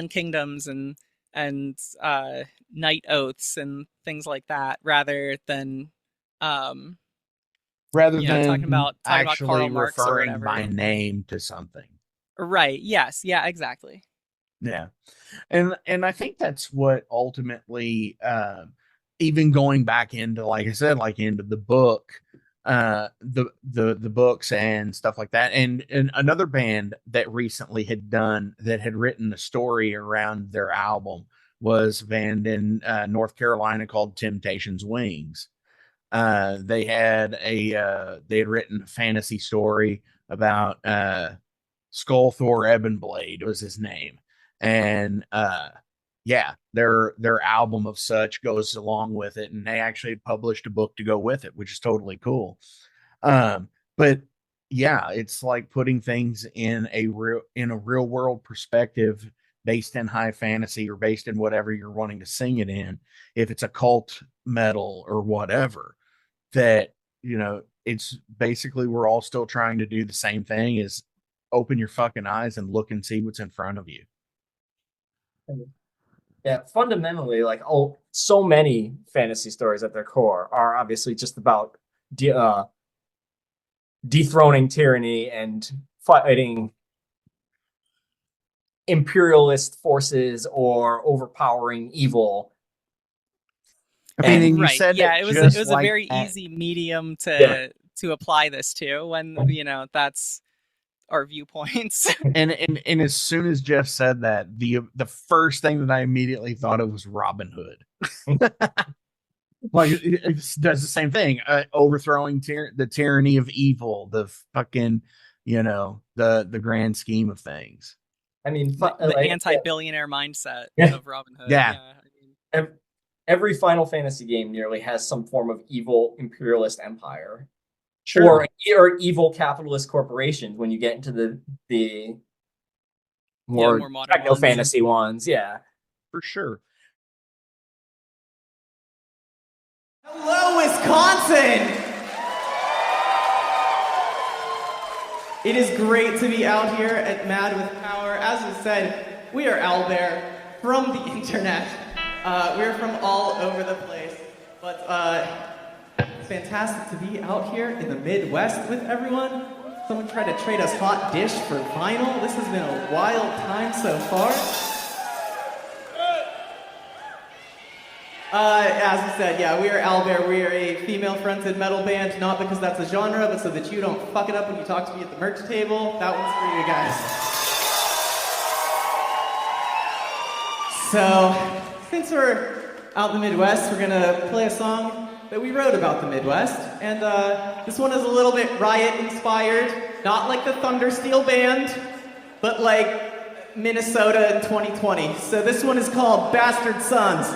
kingdoms and night oaths and things like that, rather than talking about actually Karl Marx referring by name to something. Right. Yes. Yeah, exactly. Yeah. And I think that's what ultimately even going back into, like I said, like into the book, the books and stuff like that. And another band that recently had written a story around their album was a band in North Carolina called Temptation's Wings. They had written a fantasy story about Skullthor Ebonblade was his name. And their album of such goes along with it, and they actually published a book to go with it, which is totally cool. But yeah, it's like putting things in a real world perspective, based in high fantasy or based in whatever you're wanting to sing it in. If it's occult metal or whatever, that, it's basically, we're all still trying to do the same thing, is open your fucking eyes and look and see what's in front of you. Yeah, fundamentally, like, so many fantasy stories at their core are obviously just about dethroning tyranny and fighting imperialist forces or overpowering evil. I mean, and you right. said Yeah, it was a like very easy medium to apply this to when, that's our viewpoints. and as soon as Jeff said that, the first thing that I immediately thought of was Robin Hood. Like, it does the same thing, overthrowing the tyranny of evil, the fucking, the grand scheme of things. I mean, the anti-billionaire mindset of Robin Hood. Yeah. I mean, every Final Fantasy game nearly has some form of evil imperialist empire. Sure. Or evil capitalist corporations when you get into the more modern techno fantasy ones. Yeah. For sure. Hello, Wisconsin! It is great to be out here at Mad with Power. As I said, we are Owlbear from the internet. We're from all over the place. But it's fantastic to be out here in the Midwest with everyone. Someone tried to trade us hot dish for vinyl. This has been a wild time so far. As I said, yeah, we are Owlbear. We are a female-fronted metal band, not because that's a genre, but so that you don't fuck it up when you talk to me at the merch table. That one's for you guys. So, since we're out in the Midwest, we're gonna play a song that we wrote about the Midwest. And this one is a little bit riot-inspired, not like the Thundersteel Band, but like Minnesota in 2020. So this one is called Bastard Sons.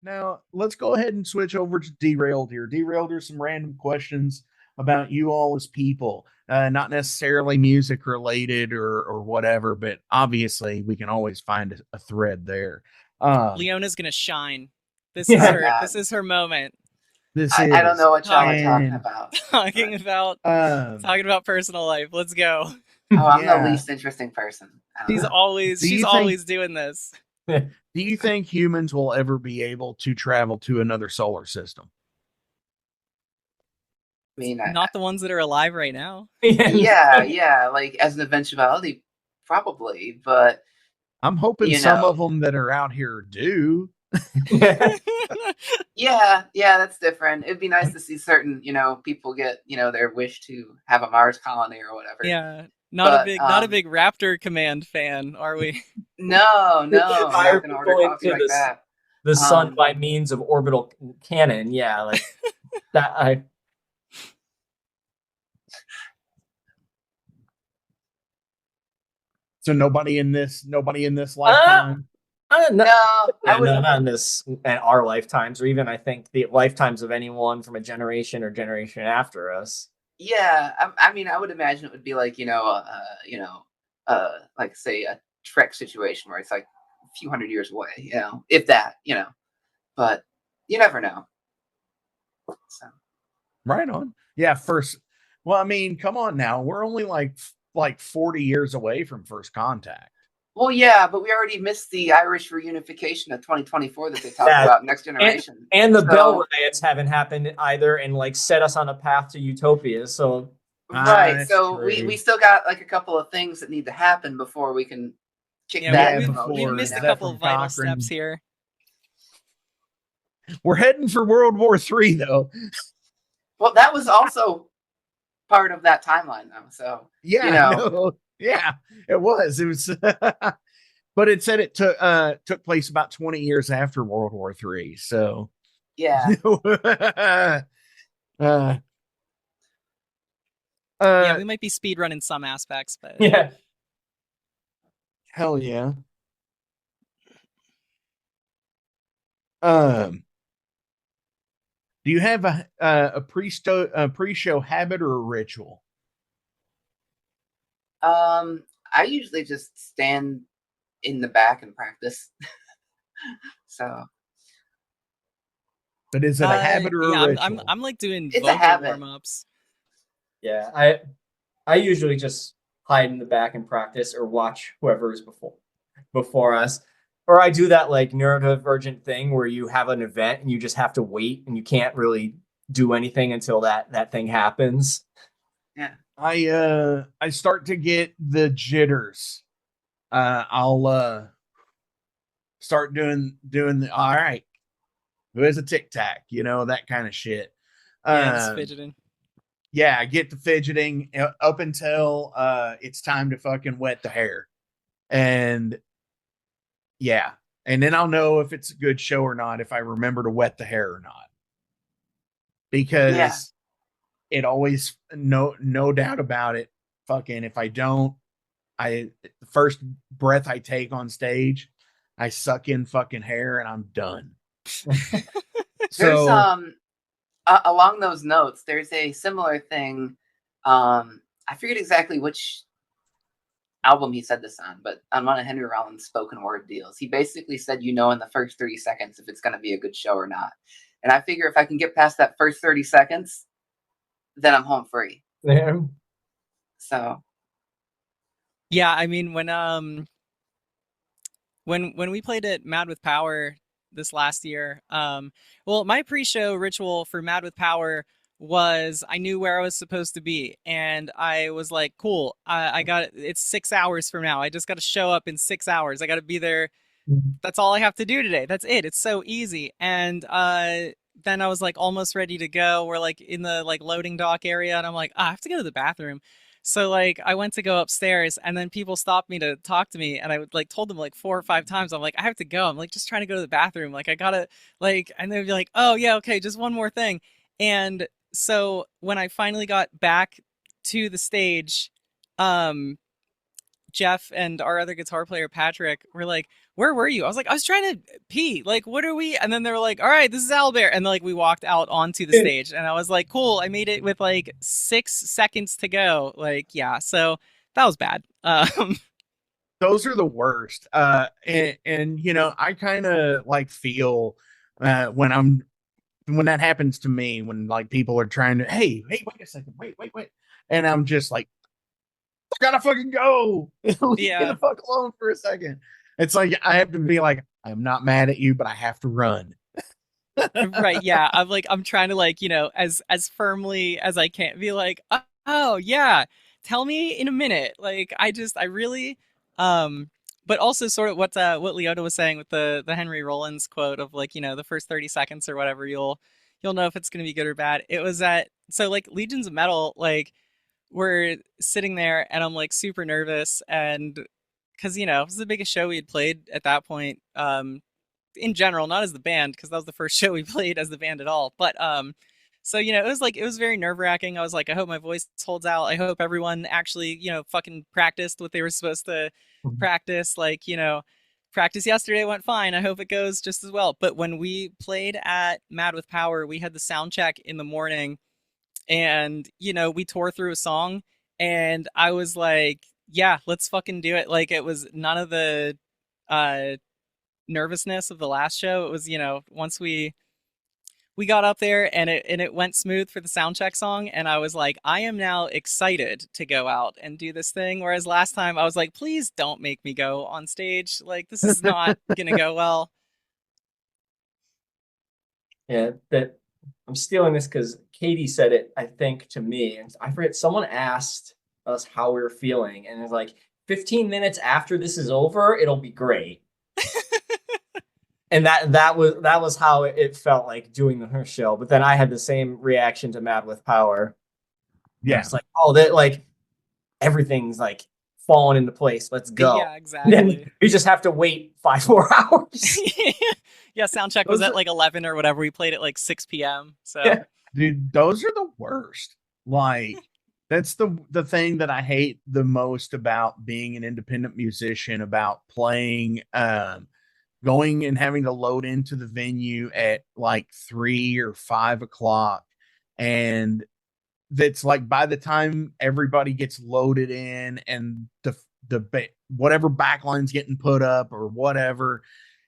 Now, let's go ahead and switch over to Derailed here. Derailed are some random questions about you all as people, not necessarily music related or whatever, but obviously we can always find a thread there. Leona's gonna shine. This Yeah. is her. This is her moment. This I don't is, know what y'all are and- talking about. Talking about personal life. Let's go. Oh, I'm Yeah. the least interesting person. She's always Do you always doing this. do you think humans will ever be able to travel to another solar system? I mean, Not the ones that are alive right now. yeah, like as an eventuality, probably, but I'm hoping some of them that are out here do. yeah, that's different. It'd be nice to see certain, people get, their wish to have a Mars colony or whatever. Yeah. Not a big Raptor Command fan, are we? No, I'm not gonna order coffee like that. The sun by means of orbital cannon, yeah, like that. So nobody in this lifetime. Not in this in our lifetimes, or even I think the lifetimes of anyone from a generation or generation after us. Yeah, I mean, I would imagine it would be like like say a Trek situation where it's like a few hundred years away, if that, but you never know. So. Right on. Yeah, well, I mean, come on now. We're only like 40 years away from first contact. Well, yeah, but we already missed the Irish reunification of 2024 that they talked about Next Generation. And the Bell riots haven't happened either and like set us on a path to utopia. So right. So we still got like a couple of things that need to happen before we can kick that. We've missed a couple of vital steps here. We're heading for World War III, though. Well, that was also part of that timeline, though. So yeah, yeah, it was. It was, but it said it took place about 20 years after World War III. So yeah, yeah, we might be speedrunning some aspects, but yeah, hell yeah. Do you have a pre-show habit or a ritual? I usually just stand in the back and practice. So, but is it a habit or a ritual? I'm like doing it's vocal warm-ups. Yeah, I usually just hide in the back and practice or watch whoever is before us. Or I do that like neurodivergent thing where you have an event and you just have to wait and you can't really do anything until that thing happens. Yeah. I start to get the jitters. I'll start doing the all right. Who is a tic-tac? That kind of shit. Yeah, just fidgeting. Yeah, I get to fidgeting up until it's time to fucking wet the hair. And yeah. And then I'll know if it's a good show or not, if I remember to wet the hair or not. Because it always, no doubt about it, fucking, if I don't, the first breath I take on stage, I suck in fucking hair and I'm done. There's, along those notes, there's a similar thing. I forget exactly which album he said this on, but on one of Henry Rollins' spoken word deals, he basically said, in the first 30 seconds if it's going to be a good show or not. And I figure if I can get past that first 30 seconds, then I'm home free. Yeah. So. Yeah, I mean, when we played at Mad with Power this last year, well, my pre-show ritual for Mad with Power was I knew where I was supposed to be, and I was like, cool, I got it. It's 6 hours from now. I just got to show up in 6 hours. I got to be there. That's all I have to do today. That's it. It's so easy. And then I was like almost ready to go. We're like in the like loading dock area, and I'm like, I have to go to the bathroom. So like I went to go upstairs, and then people stopped me to talk to me, and I would like told them like 4 or 5 times, I'm like, I have to go. I'm like just trying to go to the bathroom. Like I gotta like, and they'd be like, oh yeah, okay, just one more thing. And so when I finally got back to the stage, Jeff and our other guitar player Patrick were like, where were you? I was like, I was trying to pee. Like, what are we? And then they were like, all right, this is Owlbear. And like, we walked out onto the stage and I was like, cool. I made it with like 6 seconds to go. Like, yeah. So that was bad. Those are the worst. And you know, I kind of like feel when that happens to me, when like people are trying to, hey, wait a second, wait. And I'm just like, I gotta fucking go. Leave me Yeah. the fuck alone for a second. It's like I have to be like, I'm not mad at you, but I have to run. Right. Yeah. I'm trying to like, as firmly as I can be like, oh yeah, tell me in a minute. Like, I really, but also sort of what Leona was saying with the Henry Rollins quote of like, the first 30 seconds or whatever, you'll know if it's going to be good or bad. It was so like Legions of Metal, like we're sitting there and I'm like super nervous and because, it was the biggest show we had played at that point. In general, not as the band, because that was the first show we played as the band at all. But so it was very nerve-wracking. I was like, I hope my voice holds out. I hope everyone actually, fucking practiced what they were supposed to practice. Like, practice yesterday went fine. I hope it goes just as well. But when we played at Mad with Power, we had the sound check in the morning and, we tore through a song and I was like, yeah, let's fucking do it. Like it was none of the nervousness of the last show. It was, once we got up there and it went smooth for the sound check song and I was like, I am now excited to go out and do this thing. Whereas last time I was like, please don't make me go on stage. Like this is not gonna go well. Yeah, that I'm stealing this because Katie said it, I think, to me. And I forget, someone asked us how we were feeling, and it's like 15 minutes after this is over, it'll be great. And that was how it felt like doing her show. But then I had the same reaction to Mad with Power. Yeah. It's like, oh, that like everything's like falling into place. Let's go. Yeah, exactly. Then we just have to wait 5 more hours. Yeah, sound check was at like 11 or whatever. We played at like 6 p.m. So yeah. Dude, those are the worst. Like that's the thing that I hate the most about being an independent musician, about playing going and having to load into the venue at like 3 or 5 o'clock. And that's like by the time everybody gets loaded in and the whatever backline's getting put up or whatever,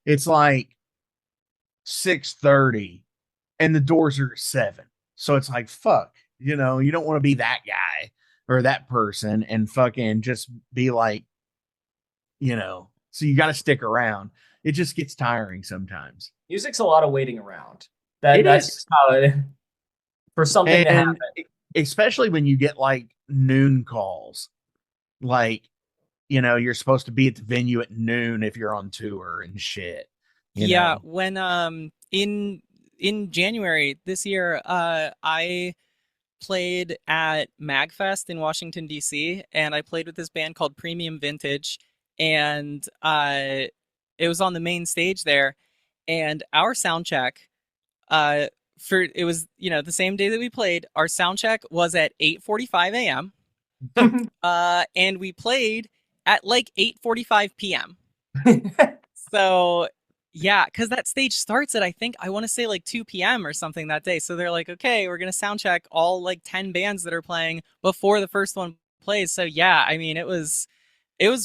it's like 6:30 and the doors are 7. So it's like, fuck, you don't want to be that guy or that person and fucking just be like, so you got to stick around. It just gets tiring sometimes. Music's a lot of waiting around. That's just how it, for something to happen. Especially when you get like noon calls, like, you're supposed to be at the venue at noon if you're on tour and shit. Yeah, when in January this year, I played at MagFest in Washington D.C. and I played with this band called Premium Vintage, and it was on the main stage there, and our sound check, it was the same day that we played. Our sound check was at 8:45 a.m. And we played at like 8:45 p.m. So yeah, because that stage starts at I want to say like 2 p.m. or something that day. So they're like, okay, we're gonna sound check all like 10 bands that are playing before the first one plays. So yeah, I mean it was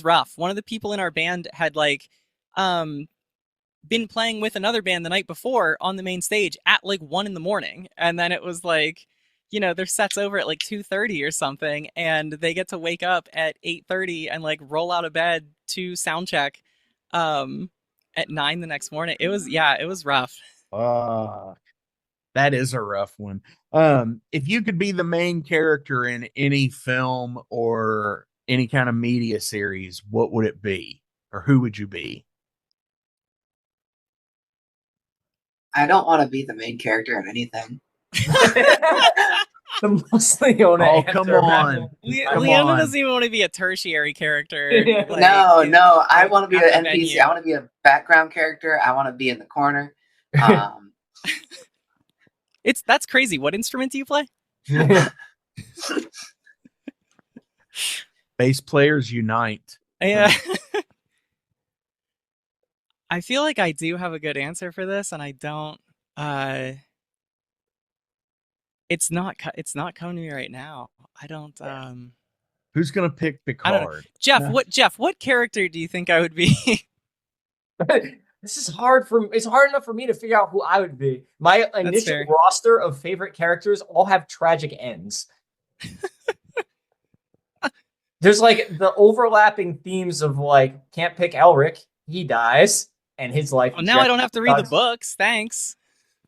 rough. One of the people in our band had like been playing with another band the night before on the main stage at like 1 a.m. And then it was like, their set's over at like 2:30 or something. And they get to wake up at 8:30 and like roll out of bed to sound check at 9 the next morning. It was rough. That is a rough one. If you could be the main character in any film or any kind of media series, what would it be? Or who would you be? I don't want to be the main character in anything. The most Leona answer. Come on. Leona doesn't even want to be a tertiary character. Like, no. I want to be an NPC. I want to be a background character. I want to be in the corner. That's crazy. What instrument do you play? Bass players unite. Yeah. I feel like I do have a good answer for this, and I don't. It's not coming to me right now. I don't. Who's gonna pick I don't know. Picard? Jeff, No. what character do you think I would be? This is hard it's hard enough for me to figure out who I would be. My initial fair. roster of favorite characters all have tragic ends. There's like the overlapping themes of like, can't pick Elric, he dies, and his life. Well, now I don't have to read the books. Thanks.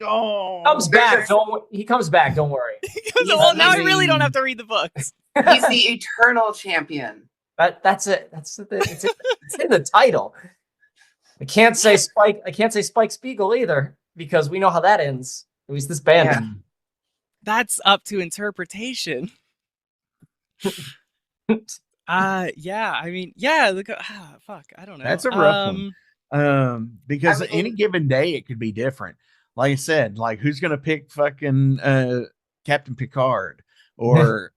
Oh, Comes back. He comes back. Don't worry. Well, now I really don't have to read the books. He's the eternal champion. That's it. It's in the title. I can't say Spike Spiegel either, because we know how that ends. At least this band. Yeah. That's up to interpretation. Yeah. I mean, yeah. Look. Fuck. I don't know. That's a rough one. Because I mean, any given day it could be different. Like I said, like who's gonna pick fucking Captain Picard or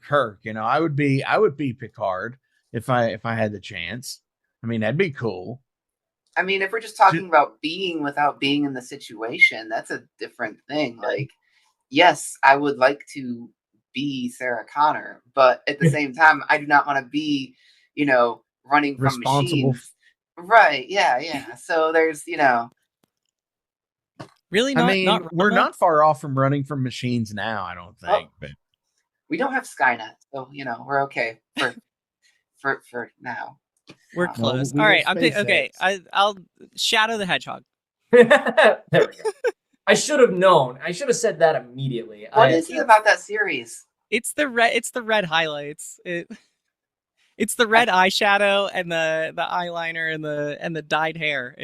Kirk? You know, I would be Picard if I had the chance. I mean, that'd be cool. I mean, if we're just talking about being without being in the situation, that's a different thing. Like, yes, I would like to be Sarah Connor, but at the same time, I do not want to be, running from Responsible. machines. Right? Yeah. So there's, Really, I mean, we're not far off from running from machines now. I don't think, but we don't have Skynet, so we're okay for now. We're close. All right, okay. I'll Shadow the Hedgehog. There we go. I should have known. I should have said that immediately. What is it about that series? It's the red highlights. It's the red eyeshadow and the eyeliner and the dyed hair.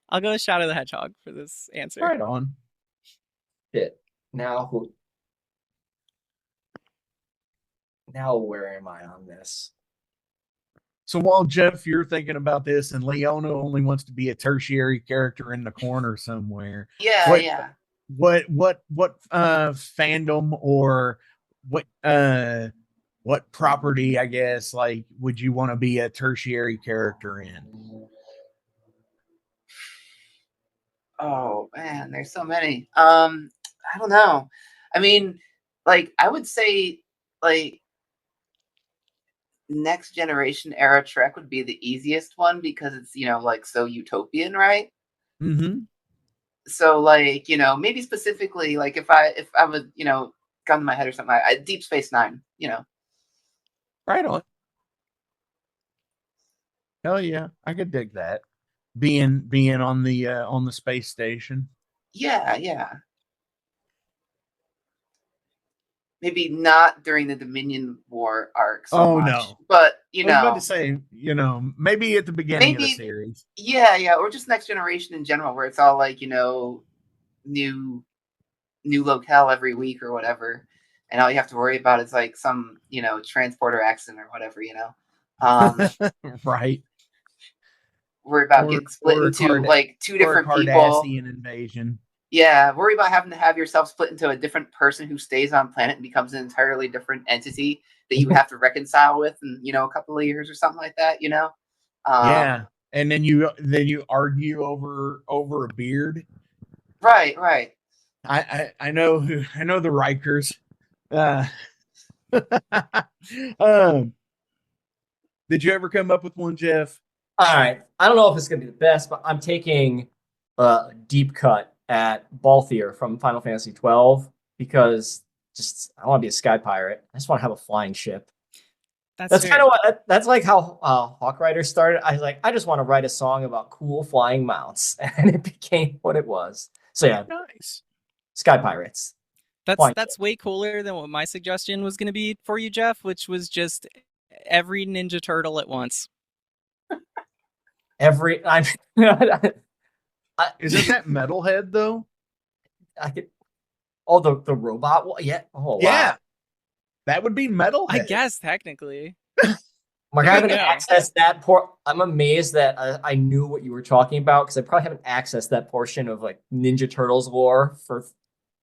I'll go with Shadow the Hedgehog for this answer. right on. Shit. Now where am I on this? So while Jeff, you're thinking about this, and Leona only wants to be a tertiary character in the corner somewhere. Yeah. What fandom or what property, I guess, like would you want to be a tertiary character in? Oh man, there's so many. I don't know. I mean, like I would say, like Next Generation era Trek would be the easiest one because it's like so utopian, right? Mm-hmm. So like maybe specifically like if I would gun to my head or something, Deep Space Nine, Right on. Hell yeah, I could dig that. Being on the space station. Yeah. Maybe not during the Dominion War arc so much. No. But I was about to say, maybe at the beginning of the series. Yeah, or just Next Generation in general, where it's all like, new locale every week or whatever. And all you have to worry about is like some, transporter accident or whatever, Right. Worry about getting split into like two different people. Cardassian invasion. Yeah, worry about having to have yourself split into a different person who stays on planet and becomes an entirely different entity that you have to reconcile with in, a couple of years or something like that, Yeah. And then you argue over a beard. Right. I know the Rikers. Did you ever come up with one, Jeff? All right. I don't know if it's going to be the best, but I'm taking a deep cut at Balthier from Final Fantasy 12 because I want to be a sky pirate. I just want to have a flying ship. That's kind of that's like how Hawk Rider started. I just want to write a song about cool flying mounts, and it became what it was. So yeah, nice. Sky pirates. That's way cooler than what my suggestion was going to be for you, Jeff, which was just every Ninja Turtle at once. Isn't that Metalhead though? The robot. Yeah. Oh, yeah. Wow. That would be Metalhead. I guess technically. Like I haven't accessed that I'm amazed that I knew what you were talking about because I probably haven't accessed that portion of like Ninja Turtles lore for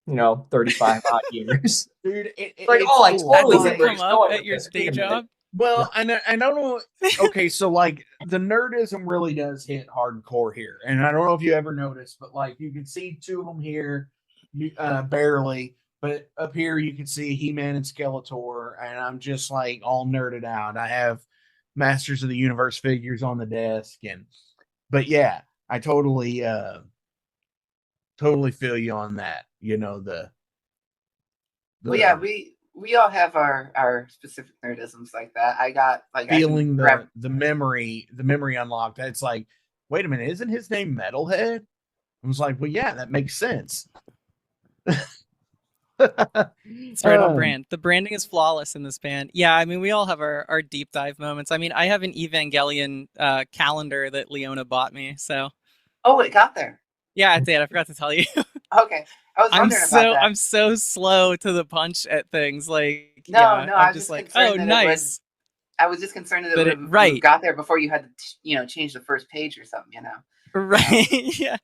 35 odd years. Dude, I totally come up at your day job. Well, I don't know. Okay, so like the nerdism really does hit hardcore here, and I don't know if you ever noticed, but like you can see two of them here, barely, but up here you can see He-Man and Skeletor, and I'm just like all nerded out. I have Masters of the Universe figures on the desk, and but yeah, I totally feel you on that. You know Well, yeah, the we all have our specific nerdisms like that. I got like I can feeling grab. the memory unlocked. It's like, wait a minute, isn't his name Metalhead? I was like, well, yeah, that makes sense. It's right on brand. The branding is flawless in this band. Yeah, I mean, we all have our deep dive moments. I mean, I have an Evangelion calendar that Leona bought me. So Oh, it got there. yeah, I did. I forgot to tell you. Okay, I was wondering about that. I'm so slow to the punch at things. Like, No, yeah, no, I I'm was just just like, concerned oh, that nice. I was just concerned that But it it, would have right, got there before you had to, change the first page or something, right, yeah.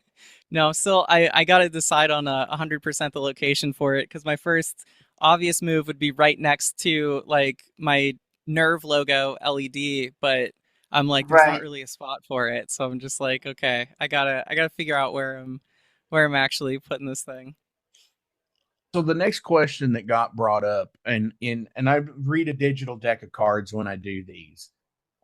No, still, I gotta decide on 100% the location for it because my first obvious move would be right next to like my Nerve logo LED, but I'm like, there's not Right. really a spot for it, so I'm just like, okay, I gotta figure out where I'm actually putting this thing. So the next question that got brought up, and I read a digital deck of cards when I do these,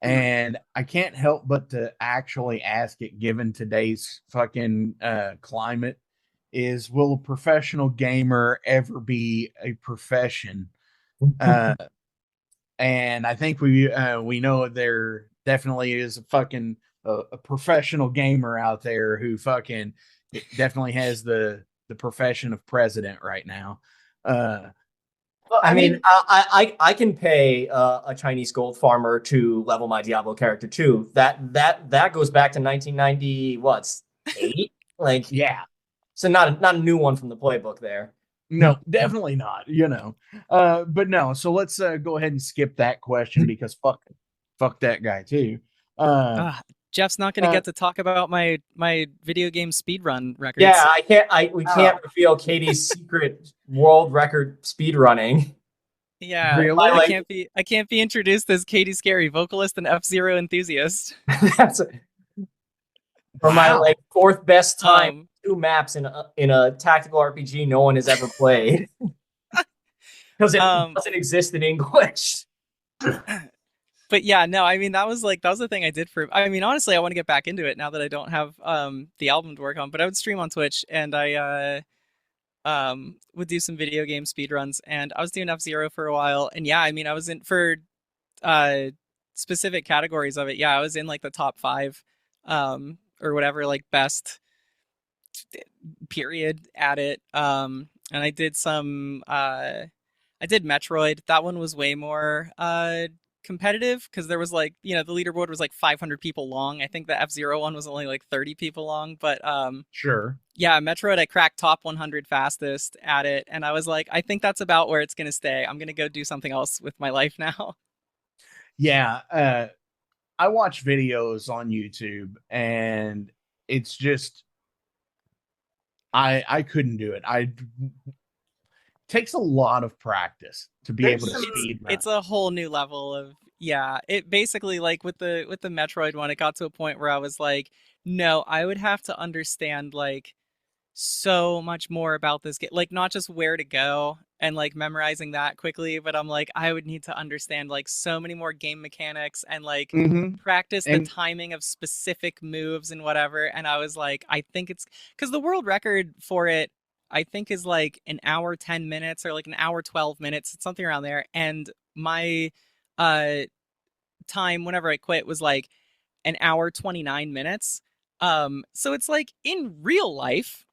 Mhm. and I can't help but to actually ask it, given today's fucking climate, is will a professional gamer ever be a profession? Uh, and I think we know there definitely is a professional gamer out there who fucking definitely has the profession of president right now. Uh, Well, I mean, I can pay a Chinese gold farmer to level my Diablo character too. That goes back to 1990, what's eight? Like, yeah, so not a new one from the playbook there. no, definitely not. But no. So let's go ahead and skip that question because fuck that guy too. Uh, Ah, Jeff's not gonna uh, get to talk about my video game speedrun Yeah, records. we oh, can't reveal Katie's secret world record speed running. Yeah, My really? like I can't be introduced as Katy Scary, vocalist and F-Zero enthusiast. that's for my Wow. like fourth best time Um, two maps in a tactical RPG no one has ever played because it um, doesn't exist in English. but yeah, no, I mean that was the thing I did for. I mean, honestly, I want to get back into it now that I don't have the album to work on. But I would stream on Twitch and I would do some video game speedruns, and I was doing F-Zero for a while. And yeah, I mean, I was in for uh specific categories of it. Yeah, I was in like the top 5 or whatever, like best period at it. And I did some I did Metroid. That one was way more competitive because there was like, the leaderboard was like 500 people long. I think the F-Zero one was only like 30 people long, but Sure. yeah, Metroid I cracked top 100 fastest at it, and I was like, I think that's about where it's going to stay. I'm going to go do something else with my life now. Yeah. I watch videos on YouTube, and it's just I couldn't do it. I takes a lot of practice to be able there's to some. speed run. It's a whole new level of, yeah, it basically, like with the Metroid one, it got to a point where I was like, no, I would have to understand like so much more about this game, like not just where to go and like memorizing that quickly, but I'm like, I would need to understand like so many more game mechanics and like Mm-hmm. practice the And timing of specific moves and whatever. And I was like, I think it's because the world record for it, I think, is like an hour 10 minutes or like an hour 12 minutes. It's something around there. And my uh time whenever I quit was like an hour 29 minutes. So it's like in real life,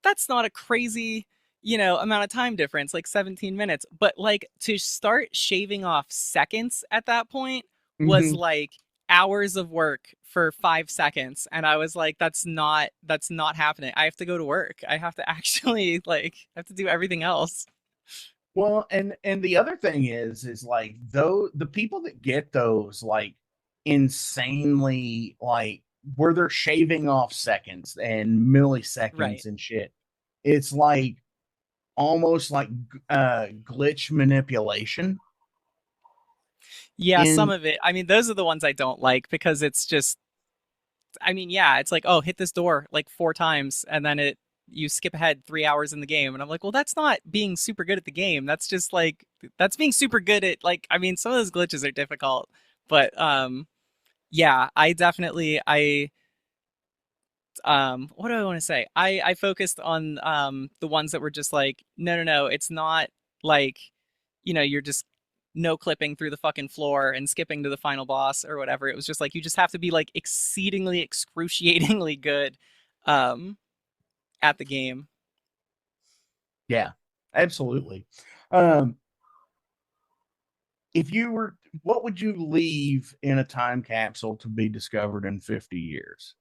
that's not a crazy, amount of time difference, like 17 minutes. But like to start shaving off seconds at that point was mm-hmm. like hours of work for 5 seconds. And I was like, that's not happening. I have to go to work. I have to actually like I have to do everything else. Well, and the other thing is like though the people that get those like insanely like where they're shaving off seconds and Right. milliseconds and shit. It's like almost like glitch manipulation. Yeah, some In of it. I mean, those are the ones I don't like because it's just, I mean, yeah, it's like, oh, hit this door like 4 times and then you skip ahead 3 hours in the game. And I'm like, well, that's not being super good at the game. That's just like, that's being super good at like, I mean, some of those glitches are difficult, but yeah, what do I want to say? I focused on the ones that were just like, no, it's not like, you're just no clipping through the fucking floor and skipping to the final boss or whatever. It was just like you just have to be like exceedingly excruciatingly good um at the game. Yeah, absolutely. Um, if you were, what would you leave in a time capsule to be discovered in 50 years?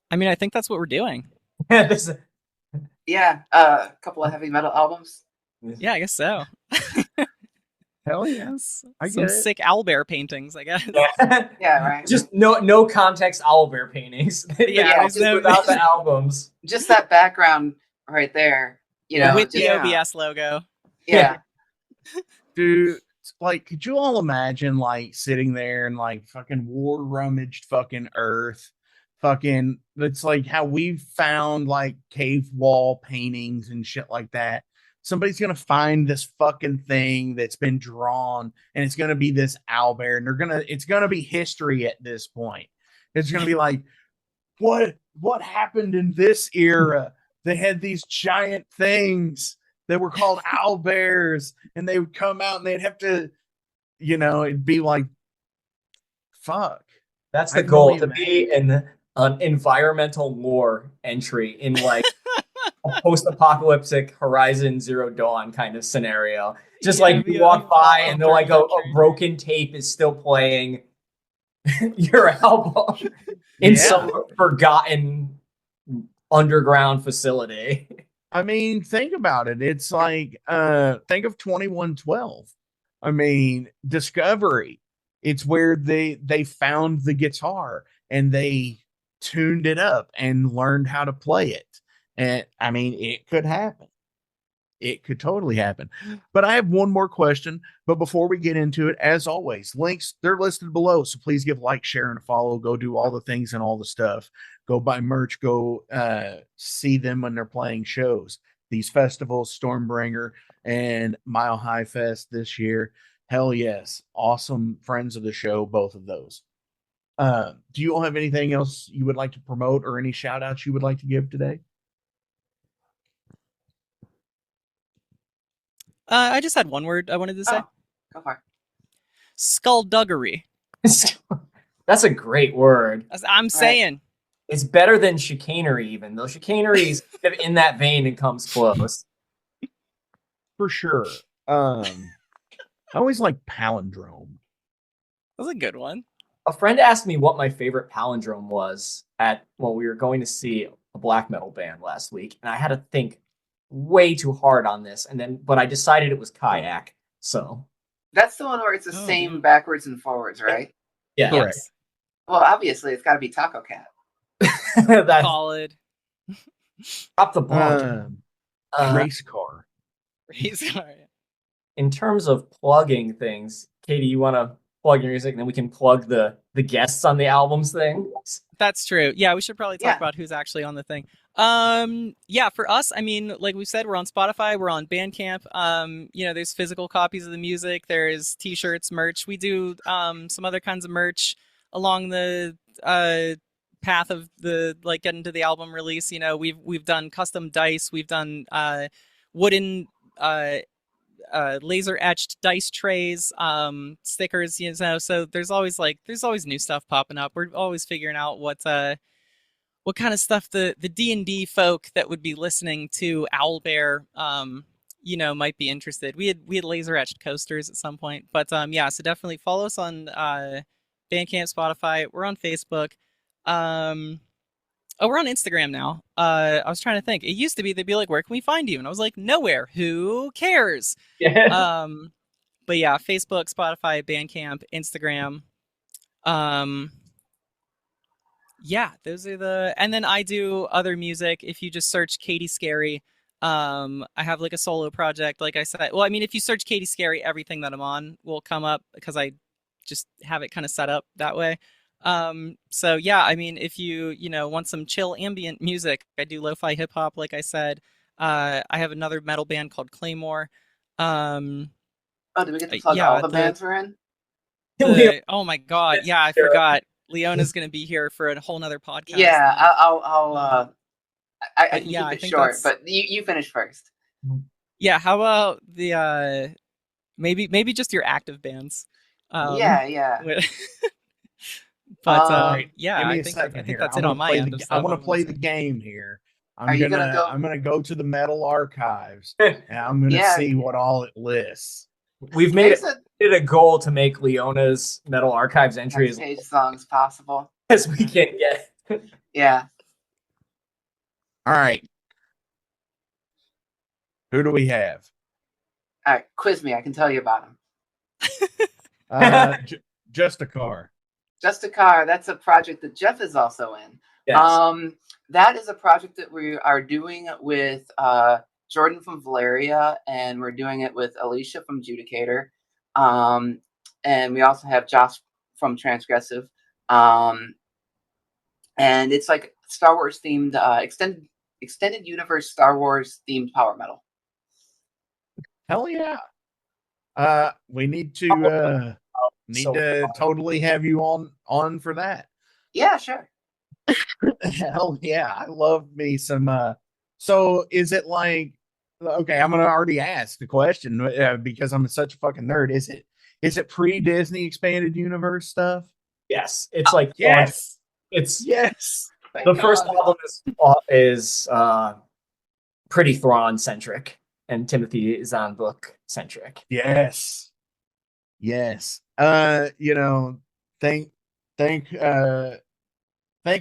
I mean, I think that's what we're doing. This- Yeah, a couple of heavy metal albums. Yeah, I guess so. Hell yes. I Some get it. sick owlbear paintings, I guess. Yeah. Yeah, right. Just no context Owlbear paintings. Yeah, Just there's no- without the albums. Just that background right there. You know, with the just- OBS logo. yeah. Dude, like, could you all imagine like sitting there and like fucking war rummaged fucking earth? Fucking, it's like how we found like cave wall paintings and shit like that. Somebody's gonna find this fucking thing that's been drawn, and it's gonna be this owlbear, and it's gonna be history at this point. It's gonna be like, what happened in this era? They had these giant things that were called owlbears, and they would come out and they'd have to, it'd be like, fuck. That's I the can goal, only to be an environmental lore entry in like a post-apocalyptic Horizon Zero Dawn kind of scenario. Just Yeah, like be you a walk by and they're like, burn a entry. broken tape is still playing your album in Yeah. some forgotten underground facility. I mean, think about it. It's like, think of 2112. I mean, Discovery. It's where they found the guitar and they tuned it up and learned how to play it. And I mean, it could happen. It could totally happen. But I have one more question. But before we get into it, as always, links, they're listed below. So please give like, share, and a follow. Go do all the things and all the stuff. Go buy merch. Go see them when they're playing shows. These festivals, Stormbringer and Mile High Fest this year. Hell yes. Awesome friends of the show, both of those. Do you all have anything else you would like to promote or any shout outs you would like to give today? I just had one word I wanted to say. Oh, go for it. Skullduggery. That's a great word. I'm saying. It's better than chicanery, even though chicanery is kind of in that vein and comes close. For sure. I always like palindrome. That was a good one. A friend asked me what my favorite palindrome was we were going to see a black metal band last week, and I had to think way too hard on this, but I decided it was kayak. So That's the one where it's the same backwards and forwards, right? yeah, Correct. Yes. Well, obviously, it's got to be Taco Cat. That's Solid. drop the ball. Race car. Sorry. In terms of plugging things, Katie, you want to plug your music, and then we can plug the guests on the albums thing. That's true. Yeah, we should probably talk Yeah. about who's actually on the thing. Yeah, for us, I mean, like we said, we're on Spotify, we're on Bandcamp. There's physical copies of the music, there's t-shirts, merch. We do some other kinds of merch along the path of the getting to the album release. We've done custom dice, we've done wooden laser etched dice trays, stickers, so there's always new stuff popping up. We're always figuring out what kind of stuff the D&D folk that would be listening to Owlbear might be interested. We had laser etched coasters at some point, but so definitely follow us on Bandcamp, Spotify. We're on Facebook. We're on Instagram now. I was trying to think. It used to be they'd be like, "Where can we find you?" And I was like, "Nowhere. Who cares?" Yeah. But yeah, Facebook, Spotify, Bandcamp, Instagram. Yeah, those are and then I do other music. If you just search Katy Scary, I have like a solo project, like I said. Well, I mean, if you search Katy Scary, everything that I'm on will come up because I just have it kind of set up that way. So yeah, I mean, if you know, want some chill ambient music, I do lo-fi hip hop, like I said. I have another metal band called Claymore. Um, Oh, did we get to plug all yeah, the bands we're in? oh my God, yeah, I forgot. Leona's gonna be here for a whole nother podcast. Yeah, I But can yeah, keep I it think short, that's but you finish first. yeah. How about the maybe just your active bands? Yeah, yeah. wi- but Right. Um, yeah, Give me I a think second here. that's I it want on to my play end of I stuff. want I'm to gonna play say. the game here. are you gonna go? I'm gonna go to the metal archives and I'm gonna Yeah, see what all it lists. We've made there's it a goal to make Leona's Metal Archives entry as page songs possible. as we can get. Yeah. All right. Who do we have? All right, quiz me. I can tell you about them. Just a car. Just a Car. That's a project that Jeff is also in. Yes. That is a project that we are doing with Jordan from Valeria, and we're doing it with Alicia from Judicator, and we also have Josh from Transgressive, and it's like Star Wars themed, extended universe Star Wars themed power metal. Hell yeah. We need to totally have you on for that. Yeah, sure. Hell yeah. I love me some so is it like okay, I'm gonna already ask the question because I'm such a fucking nerd. Is it pre-Disney expanded universe stuff? Yes. It's like Yes. It's Yes. the first album is pretty Thrawn centric and Timothy Zahnbook centric. Yes. Yes. You know, thank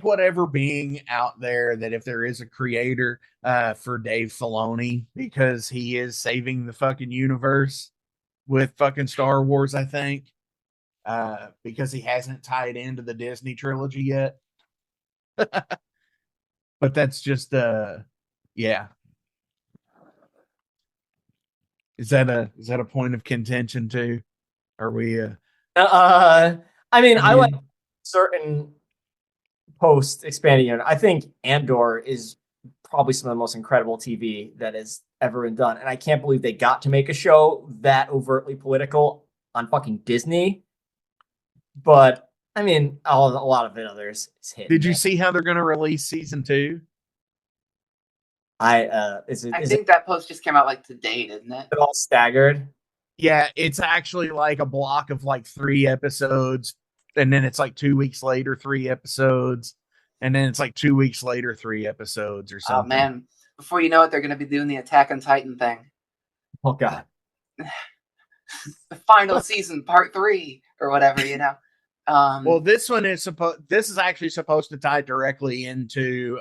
whatever being out there that if there is a creator for Dave Filoni because he is saving the fucking universe with fucking Star Wars, I think. Because he hasn't tied into the Disney trilogy yet. But that's just yeah. Is that a point of contention too? Are we I mean, I mean, like certain post expanding unit. I think Andor is probably some of the most incredible TV that has ever been done. And I can't believe they got to make a show that overtly political on fucking Disney. But I mean, a lot of it others is hit. Did you see how they're going to release season 2? I think that post just came out like today, didn't it? It all staggered. Yeah, it's actually like a block of like 3 episodes, and then it's like 2 weeks later 3 episodes, and then it's like 2 weeks later 3 episodes or something. Oh man! Before you know it, they're going to be doing the Attack on Titan thing. Oh god. The final season, part 3 or whatever, you know. Well, this is actually supposed to tie directly into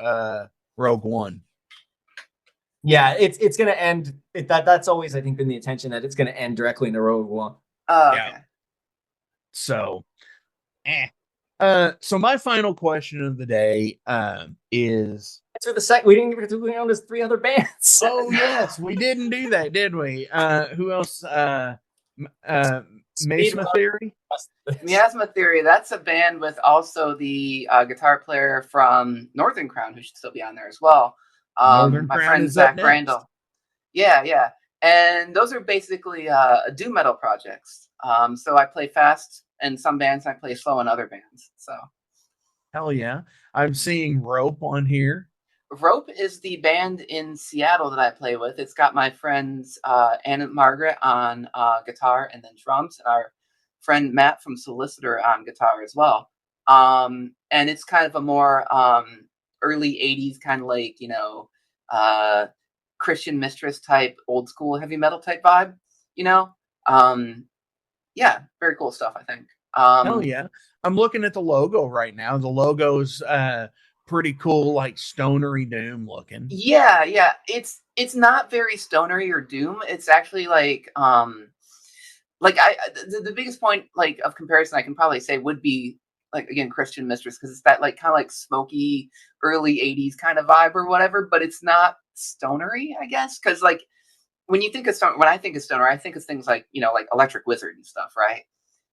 Rogue One. Yeah, it's going to end. That's always, I think, been the intention that it's going to end directly in the Rogue One. Oh, okay. Yeah. So, so my final question of the day is. Answer the second. We didn't even do Leona's 3 other bands. Oh yes, we didn't do that, did we? Who else? Miasma Theory. Miasma Theory. That's a band with also the guitar player from Northern Crown, who should still be on there as well. My friend Zach Brandel. Yeah. And those are basically doom metal projects. So I play fast in some bands, I play slow in other bands. So hell yeah. I'm seeing Rope on here. Rope is the band in Seattle that I play with. It's got my friends Anna and Margaret on guitar and then drums, and our friend Matt from Solicitor on guitar as well. And it's kind of a more early 80s kind of like, you know, Christian Mistress type, old school heavy metal type vibe, you know? Yeah, very cool stuff, I think. Hell yeah. I'm looking at the logo right now. The logo's pretty cool, like stonery doom looking. Yeah. It's not very stonery or doom. It's actually like the biggest point like of comparison I can probably say would be like, again, Christian Mistress, because it's that like kind of like smoky early 80s kind of vibe or whatever, but it's not stonery, I guess, because like when you think of stoner, when I think of stoner, I think of things like like Electric Wizard and stuff, right?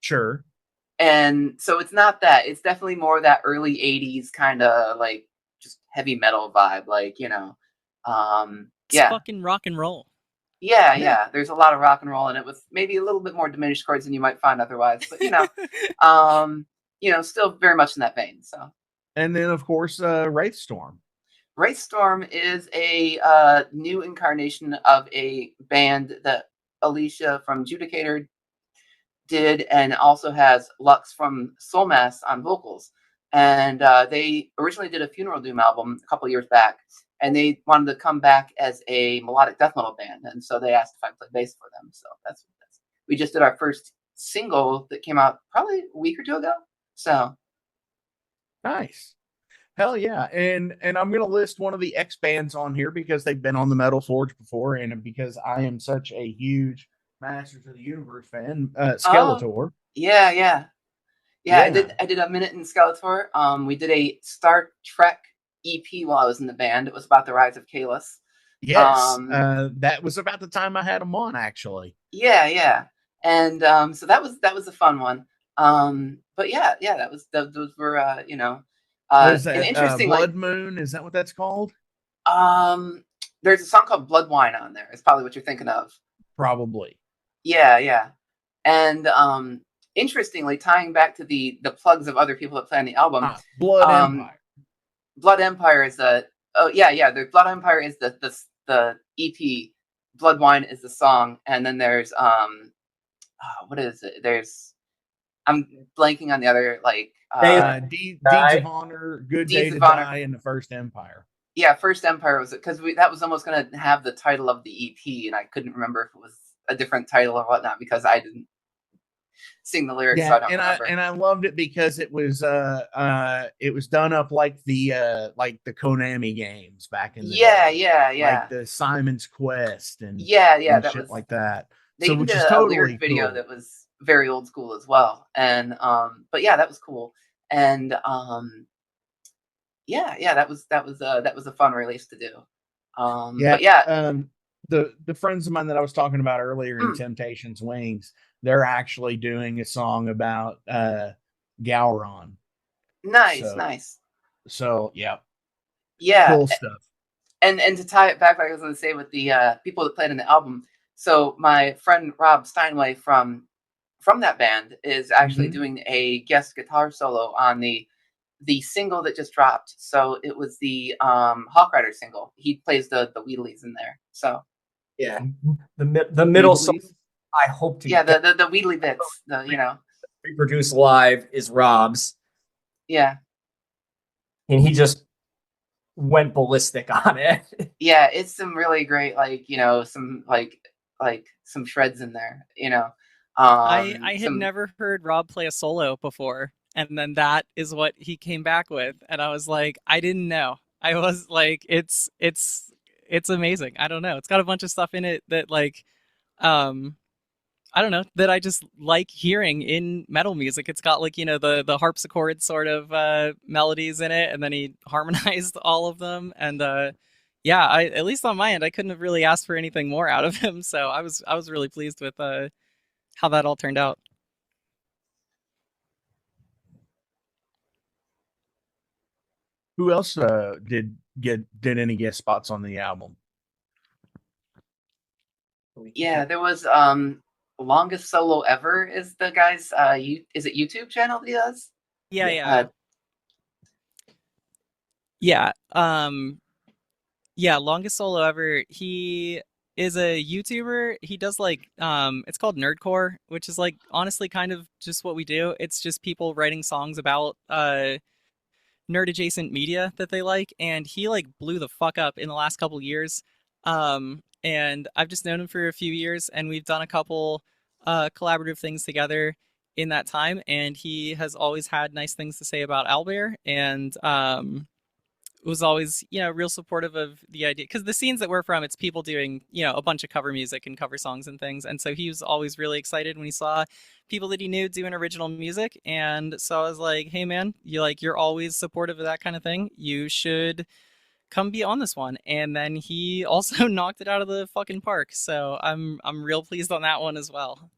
Sure. And so it's not that. It's definitely more that early '80s kind of like just heavy metal vibe, like It's fucking rock and roll. Yeah. There's a lot of rock and roll in it with maybe a little bit more diminished chords than you might find otherwise, but still very much in that vein. So, and then of course, Wraithstorm. Wraithstorm is a new incarnation of a band that Alicia from Judicator did, and also has Lux from Soulmass on vocals. And they originally did a Funeral Doom album a couple years back, and they wanted to come back as a melodic death metal band, and so they asked if I played bass for them. So that's we just did our first single that came out probably a week or two ago. So nice. Hell yeah. And I'm going to list one of the X bands on here because they've been on the Metal Forge before, and because I am such a huge Masters of the Universe fan, Skeletor. Yeah. I did a minute in Skeletor. We did a Star Trek EP while I was in the band. It was about the rise of Kalis. Yes. That was about the time I had them on, actually. Yeah. And so that was a fun one. But yeah, those were Is that, an interesting Blood Moon? Is that what that's called? There's a song called Blood Wine on there. It's probably what you're thinking of. Probably. Yeah. And interestingly, tying back to the plugs of other people that play on the album, Blood Empire. Blood Empire is the the Blood Empire is the EP. Blood Wine is the song, and then there's what is it? I'm blanking on the other, like Deeds of Honor, Good Day to Die, and the First Empire. Yeah, First Empire was because that was almost going to have the title of the EP, and I couldn't remember if it was a different title or whatnot because I didn't sing the lyrics. Yeah, so I don't remember. And I loved it because it was done up like the Konami games back in the day. Yeah. Like the Simon's Quest and and that shit was like that. They even did a lyric video that was very old school as well. And but yeah, that was cool. And that was a fun release to do. The friends of mine that I was talking about earlier in Temptation's Wings, they're actually doing a song about Gowron. Nice. So yeah, cool stuff. And to tie it back, like I was going to say, with the people that played in the album. So my friend Rob Steinway from that band is actually doing a guest guitar solo on the single that just dropped. So it was the Hawk Rider single. He plays the Wheatleys in there. So yeah, the middle song I hope to the Wheatley bits, reproduce live is Rob's. Yeah, and he just went ballistic on it. Yeah, it's some really great some shreds in there. I had never heard Rob play a solo before, and then that is what he came back with, and I was like, I didn't know. I was like, it's amazing. I don't know. It's got a bunch of stuff in it that I don't know, that I just like hearing in metal music. It's got the harpsichord sort of melodies in it, and then he harmonized all of them, and at least on my end, I couldn't have really asked for anything more out of him. So I was really pleased with how that all turned out. Who else did any guest spots on the album? Yeah, there was Longest Solo Ever is the guy's is it YouTube channel that he does? Longest Solo Ever. He is a YouTuber. He does it's called Nerdcore, which is honestly kind of just what we do. It's just people writing songs about nerd adjacent media that they like, and he blew the fuck up in the last couple years. And I've just known him for a few years, and we've done a couple collaborative things together in that time, and he has always had nice things to say about Owlbear, and was always real supportive of the idea, because the scenes that we're from, it's people doing a bunch of cover music and cover songs and things, and so he was always really excited when he saw people that he knew doing original music. And so I was like, hey man, you're always supportive of that kind of thing, you should come be on this one. And then he also knocked it out of the fucking park. So I'm real pleased on that one as well.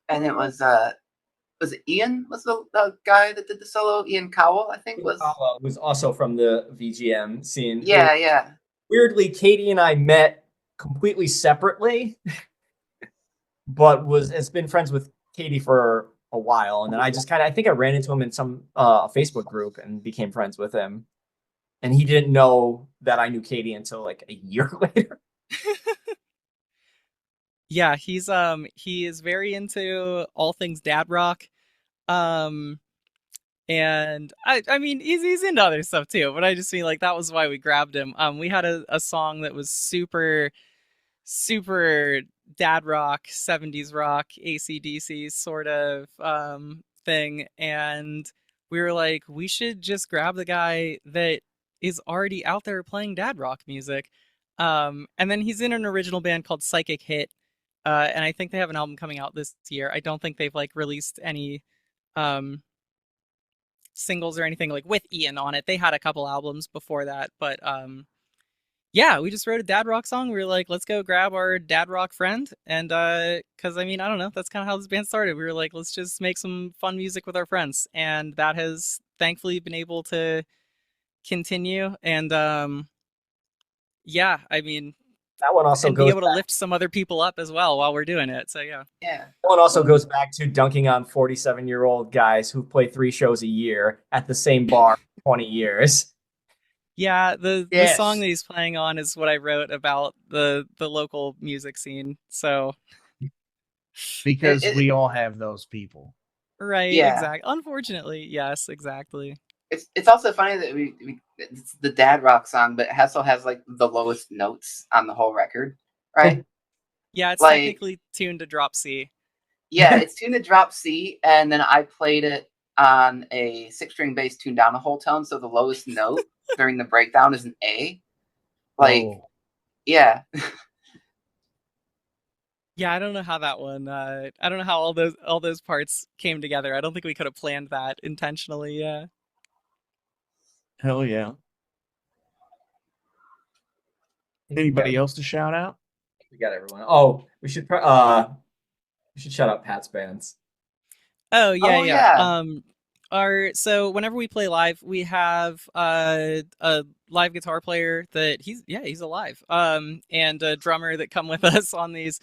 And it was it Ian? Was the guy that did the solo? Ian Cowell, I think was. Was also from the VGM scene. Yeah, yeah. Weirdly, Katie and I met completely separately, but has been friends with Katie for a while. And then I just I think I ran into him in some Facebook group and became friends with him. And he didn't know that I knew Katie until like a year later. Yeah, he is very into all things dad rock. And I mean he's into other stuff too, but I just mean like that was why we grabbed him. We had a song that was super dad rock, 70s rock, AC/DC sort of thing, and we were like, we should just grab the guy that is already out there playing dad rock music. And then he's in an original band called Psychic Hit, and I think they have an album coming out this year. I don't think they've like released any singles or anything like with Ian on it. They had a couple albums before that, but yeah, we just wrote a dad rock song. We were like, let's go grab our dad rock friend. And because I mean, I don't know, that's kind of how this band started. We were like, let's just make some fun music with our friends. And that has thankfully been able to continue. And yeah, I mean, that one also goes be able to lift some other people up as well while we're doing it. So yeah. Yeah. That one also goes back to dunking on 47-year-old guys who play 3 shows a year at the same bar for 20 years. Yeah, the song that he's playing on is what I wrote about the local music scene. So because we all have those people. Right, yeah. Exactly. Unfortunately, yes, exactly. It's also funny that it's the dad rock song, but it also has like the lowest notes on the whole record, right? Yeah, it's like, technically tuned to drop C. Yeah, it's tuned to drop C, and then I played it on a 6-string bass tuned down a whole tone, so the lowest note during the breakdown is an A. Yeah. Yeah, I don't know how that one. I don't know how all those parts came together. I don't think we could have planned that intentionally. Yeah. Hell yeah. Anybody else to shout out? We got everyone. Oh, we should shout out Pat's bands. Oh yeah. So whenever we play live, we have a live guitar player that he's alive. And a drummer that come with us on these.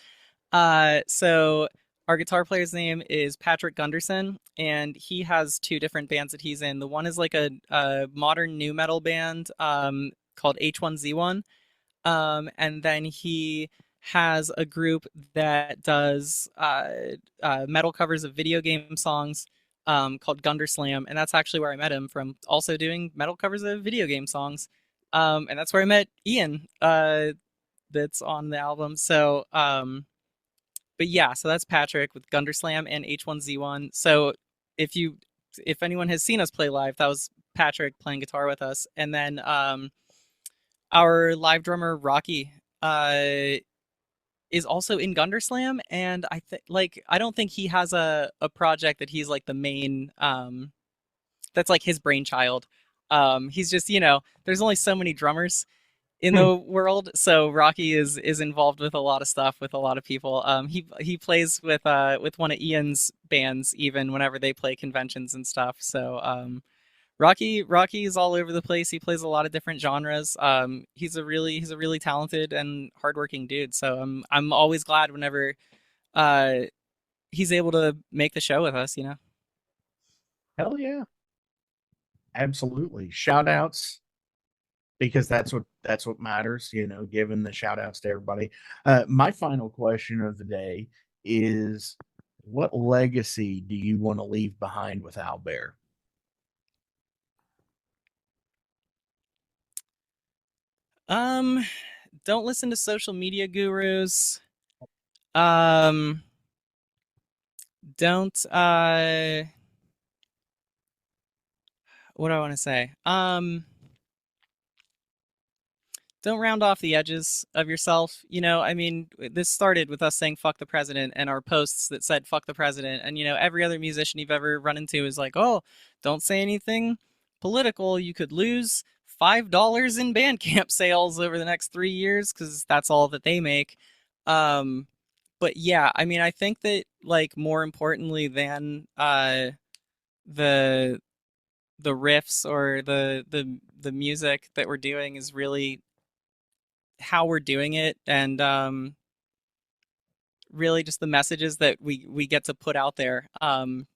So our guitar player's name is Patrick Gunderson, and he has 2 different bands that he's in. The one is like a modern new metal band called H1Z1. And then he has a group that does metal covers of video game songs called Gunderslam, and that's actually where I met him from, also doing metal covers of video game songs. And that's where I met Ian, that's on the album. So, but yeah, so that's Patrick with Gunderslam and H1Z1. So if anyone has seen us play live, that was Patrick playing guitar with us. And then our live drummer Rocky is also in Gunderslam, and I don't think he has a project that he's like the main that's like his brainchild. He's just, there's only so many drummers in the world, so Rocky is involved with a lot of stuff with a lot of people. He plays with one of Ian's bands even whenever they play conventions and stuff. So Rocky is all over the place. He plays a lot of different genres. He's a really talented and hardworking dude. So I'm always glad whenever he's able to make the show with us, Hell yeah. Absolutely. Shout outs, because that's what matters, giving the shout outs to everybody. My final question of the day is, what legacy do you want to leave behind with Owlbear? Don't listen to social media gurus. Don't what do I want to say? Don't round off the edges of yourself. I mean, this started with us saying fuck the president and our posts that said fuck the president. And, every other musician you've ever run into is like, oh, don't say anything political. You could lose $5 in Bandcamp sales over the next 3 years because that's all that they make. But yeah, I mean, I think that like more importantly than the riffs or the music that we're doing is really how we're doing it, and really just the messages that we get to put out there from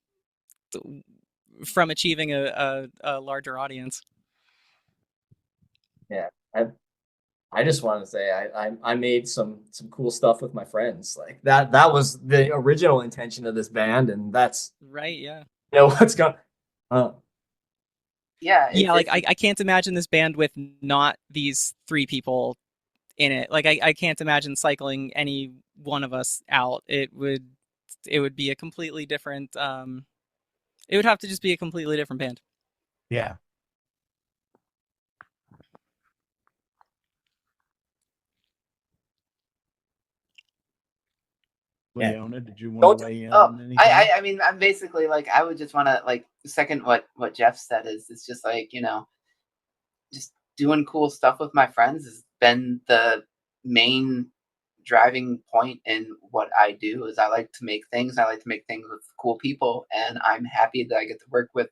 achieving a larger audience. Yeah, I just wanted to say I made some cool stuff with my friends. Like that was the original intention of this band, and that's right. Yeah. You know what's going. Yeah. Like I can't imagine this band with not these 3 people in it. Like I can't imagine cycling any one of us out. It would be a completely different. It would have to just be a completely different band. Yeah. Leona, did you want to weigh in on anything? I mean, I'm basically like, I would just want to like second what Jeff said. It's just like, you know, just doing cool stuff with my friends has been the main driving point in what I do. Is I like to make things. I like to make things with cool people, and I'm happy that I get to work with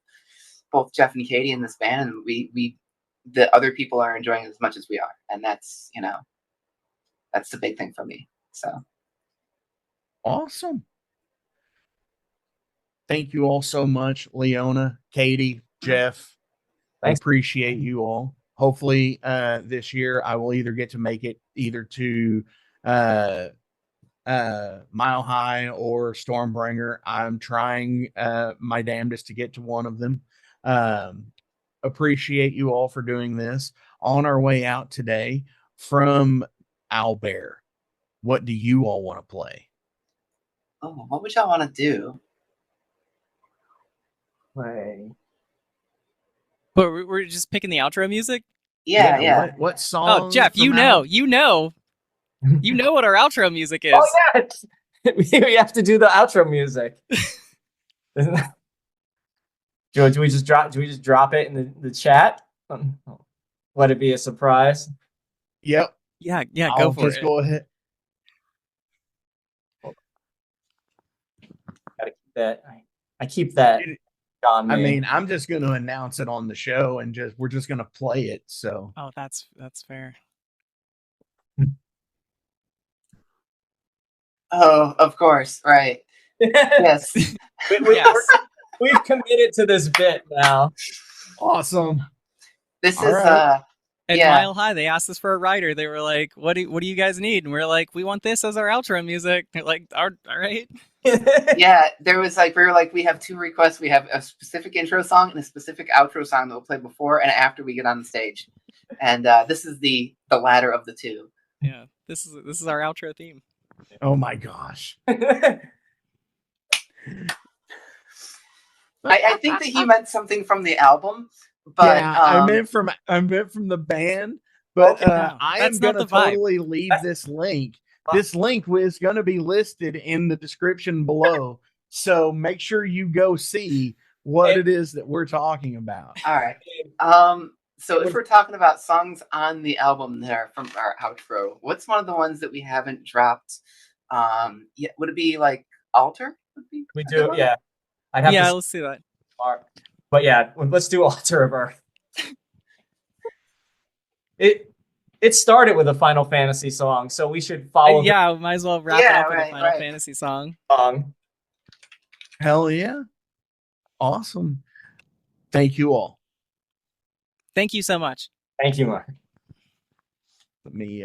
both Jeff and Katy in this band, and we the other people are enjoying it as much as we are, and that's, you know, that's the big thing for me. So. Awesome. Thank you all so much, Leona, Katy, Jeff. Thanks. I appreciate you all. Hopefully this year I will either get to make it either to Mile High or Stormbringer. I'm trying my damnedest to get to one of them. Appreciate you all for doing this. On our way out today from Owlbear, what do you all want to play? Oh, what would y'all want to do? Play. But we're just picking the outro music? Yeah. What song? Oh, Jeff, you know what our outro music is. Oh yeah, we have to do the outro music. Do we just drop it in the chat? Let it be a surprise. Yep. Yeah, go for it. Go ahead. Gotta keep that. I keep that on me. I mean, I'm just going to announce it on the show, and we're just going to play it. So. Oh, that's fair. Oh, of course, right. Yes. We've committed to this bit now. Awesome. This all is right. At Mile High, they asked us for a writer. They were like, "What do you guys need?" And we're like, "We want this as our outro music." They're like, all right. Yeah, there was like, we have 2 requests. We have a specific intro song and a specific outro song that we'll play before and after we get on the stage. And this is the latter of the 2. Yeah, this is our outro theme. Oh my gosh. I think that he meant something from the album, but yeah, I meant from the band. But okay, I am going to totally leave this link. This link is going to be listed in the description below. So make sure you go see what it is that we're talking about. All right. So if we're talking about songs on the album there from our outro, what's one of the ones that we haven't dropped? Yeah, would it be like Altar? We do, yeah. Let's see that. But yeah, let's do Altar of Earth. It started with a Final Fantasy song, so we should follow. Yeah, might as well wrap it up with a Final Fantasy song. Hell yeah. Awesome. Thank you all. Thank you so much. Thank you, Mark. Let me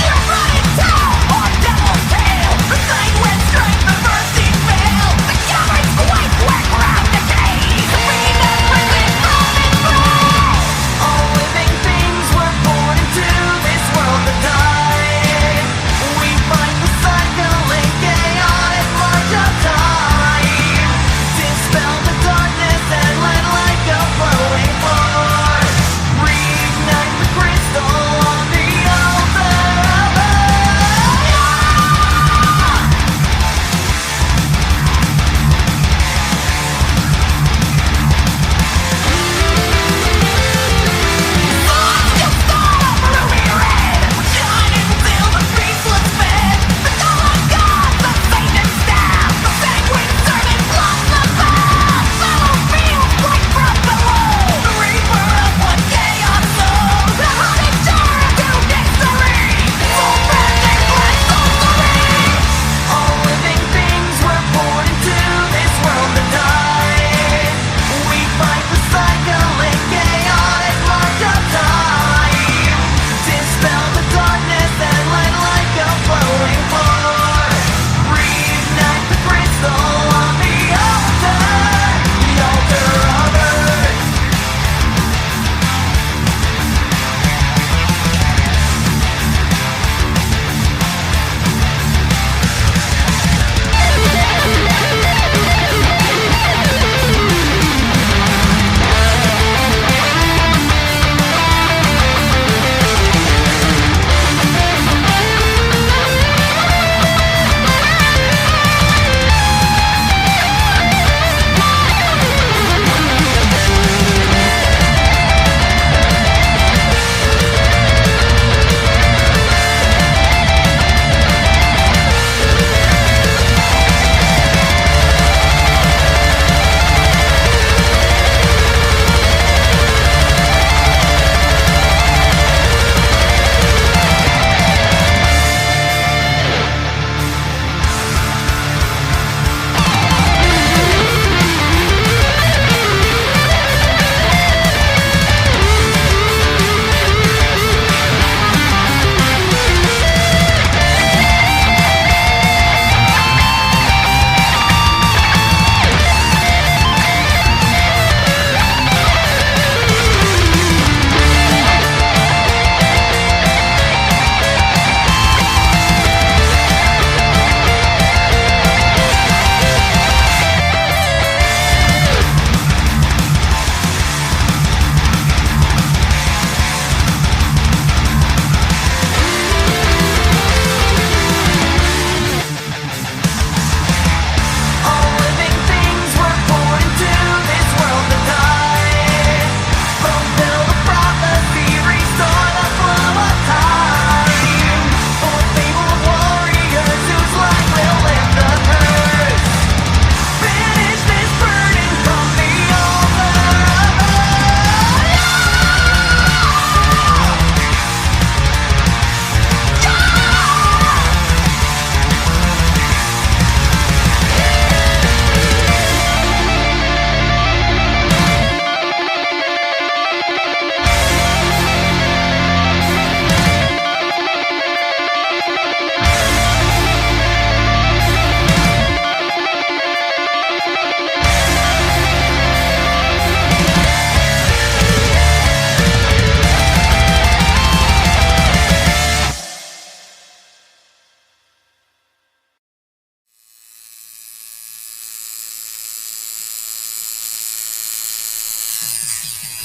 You're running down our devil's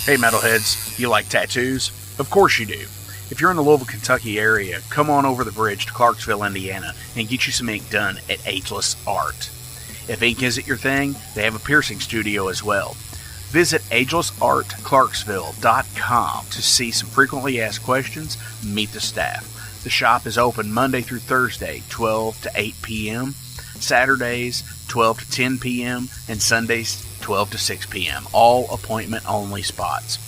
Hey metalheads, you like tattoos? Of course you do. If you're in the Louisville, Kentucky area, come on over the bridge to Clarksville, Indiana, and get you some ink done at Ageless Art. If ink isn't your thing, they have a piercing studio as well. Visit agelessartclarksville.com to see some frequently asked questions, meet the staff. The shop is open Monday through Thursday, 12 to 8 p.m., Saturdays, 12 to 10 p.m., and Sundays, 12 to 6 p.m., all appointment-only spots.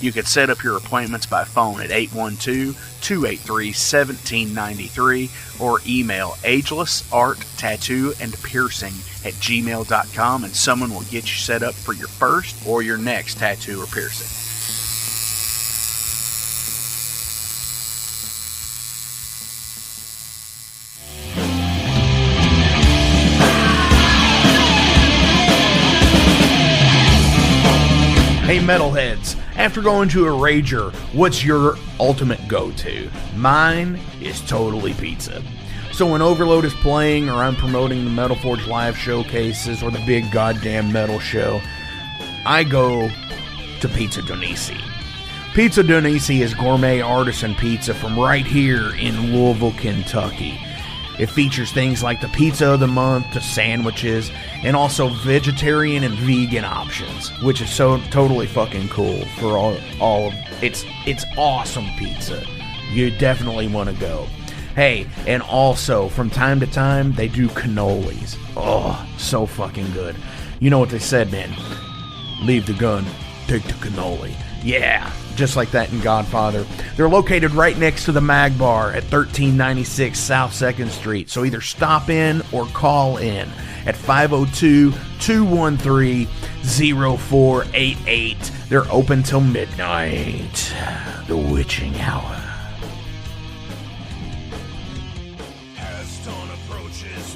You can set up your appointments by phone at 812-283-1793 or email agelessarttatooandpiercing@gmail.com and someone will get you set up for your first or your next tattoo or piercing. Hey metalheads, after going to a rager, what's your ultimate go-to? Mine is totally pizza. So when Overload is playing, or I'm promoting the Metal Forge live showcases, or the big goddamn metal show, I go to Pizza DoNisi. Pizza DoNisi is gourmet artisan pizza from right here in Louisville, Kentucky. It features things like the pizza of the month, the sandwiches, and also vegetarian and vegan options, which is so totally fucking cool for all of it's awesome pizza. You definitely want to go. Hey, and also from time to time they do cannolis. Oh, so fucking good. You know what they said, man? Leave the gun, take the cannoli. Yeah, just like that in Godfather. They're located right next to the Mag Bar at 1396 South 2nd Street. So either stop in or call in at 502-213-0488. They're open till midnight. The witching hour.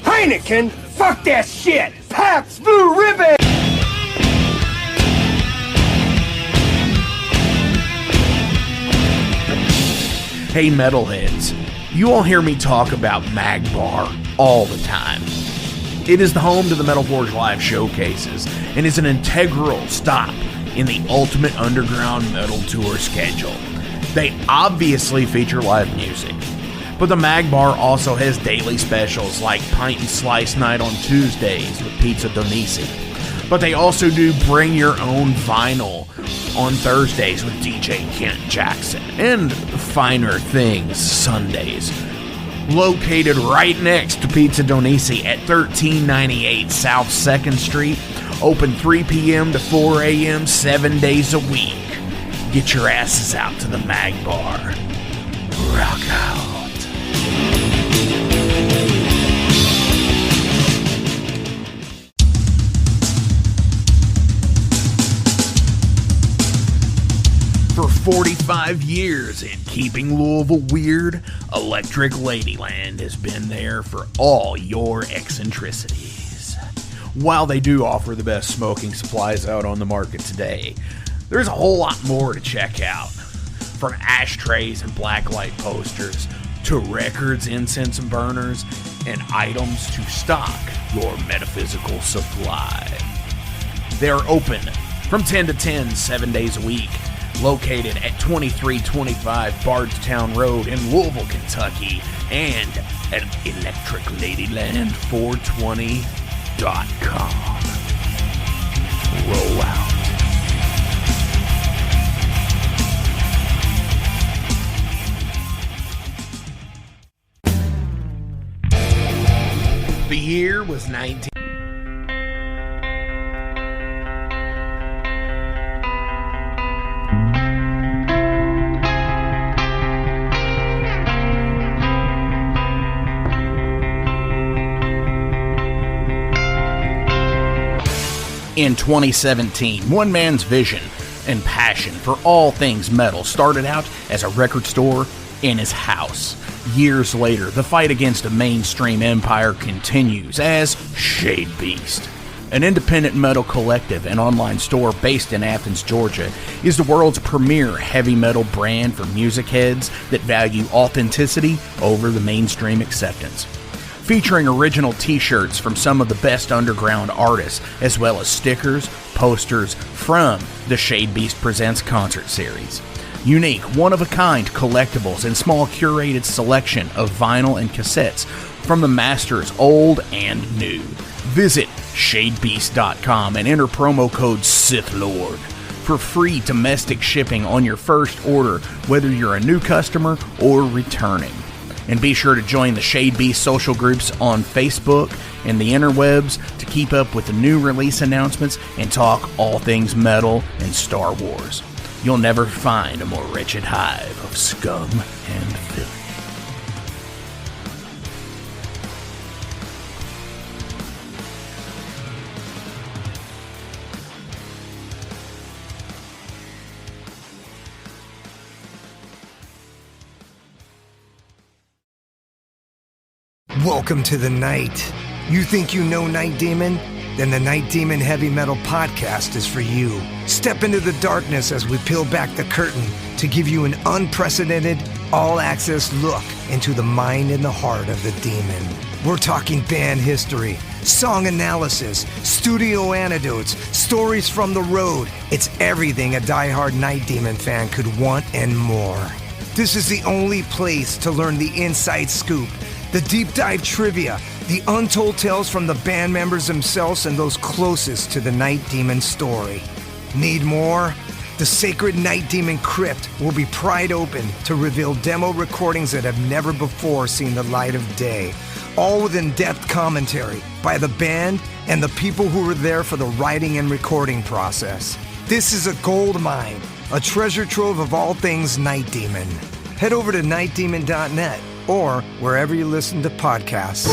Heineken, fuck that shit! Pabst Blue Ribbon! Hey metalheads, you all hear me talk about Mag Bar all the time. It is the home to the Metal Forge live showcases and is an integral stop in the ultimate underground metal tour schedule. They obviously feature live music, but the Mag Bar also has daily specials like Pint and Slice Night on Tuesdays with Pizza DoNisi. But they also do Bring Your Own Vinyl on Thursdays with DJ Kent Jackson, and Finer Things Sundays. Located right next to Pizza DoNisi at 1398 South 2nd Street, open 3 p.m. to 4 a.m. 7 days a week. Get your asses out to the Mag Bar. Rock out. For 45 years in keeping Louisville weird, Electric Ladyland has been there for all your eccentricities. While they do offer the best smoking supplies out on the market today, there's a whole lot more to check out. From ashtrays and blacklight posters, to records, incense and burners, and items to stock your metaphysical supply. They're open from 10 to 10, 7 days a week. Located at 2325 Bardstown Road in Louisville, Kentucky, and at electricladyland420.com. Roll out. The year was 19... In 2017, one man's vision and passion for all things metal started out as a record store in his house. Years later, the fight against a mainstream empire continues as Shade Beast. An independent metal collective and online store based in Athens, Georgia, is the world's premier heavy metal brand for music heads that value authenticity over the mainstream acceptance. Featuring original t-shirts from some of the best underground artists, as well as stickers, posters from the Shade Beast Presents concert series. Unique, one-of-a-kind collectibles and small curated selection of vinyl and cassettes from the masters old and new. Visit shadebeast.com and enter promo code SithLord for free domestic shipping on your first order, whether you're a new customer or returning. And be sure to join the Shade Beast social groups on Facebook and the interwebs to keep up with the new release announcements and talk all things metal and Star Wars. You'll never find a more wretched hive of scum and filth. Welcome to the night. You think you know Night Demon? Then the Night Demon Heavy Metal Podcast is for you. Step into the darkness as we peel back the curtain to give you an unprecedented, all-access look into the mind and the heart of the demon. We're talking band history, song analysis, studio anecdotes, stories from the road. It's everything a diehard Night Demon fan could want and more. This is the only place to learn the inside scoop, the deep dive trivia, the untold tales from the band members themselves and those closest to the Night Demon story. Need more? The sacred Night Demon Crypt will be pried open to reveal demo recordings that have never before seen the light of day, all with in-depth commentary by the band and the people who were there for the writing and recording process. This is a gold mine, a treasure trove of all things Night Demon. Head over to nightdemon.net or wherever you listen to podcasts.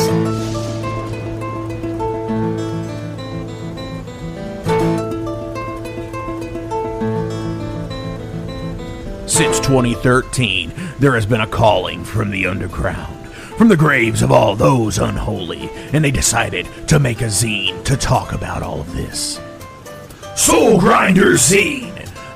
Since 2013, there has been a calling from the underground, from the graves of all those unholy, and they decided to make a zine to talk about all of this. Soul Grinder Zine!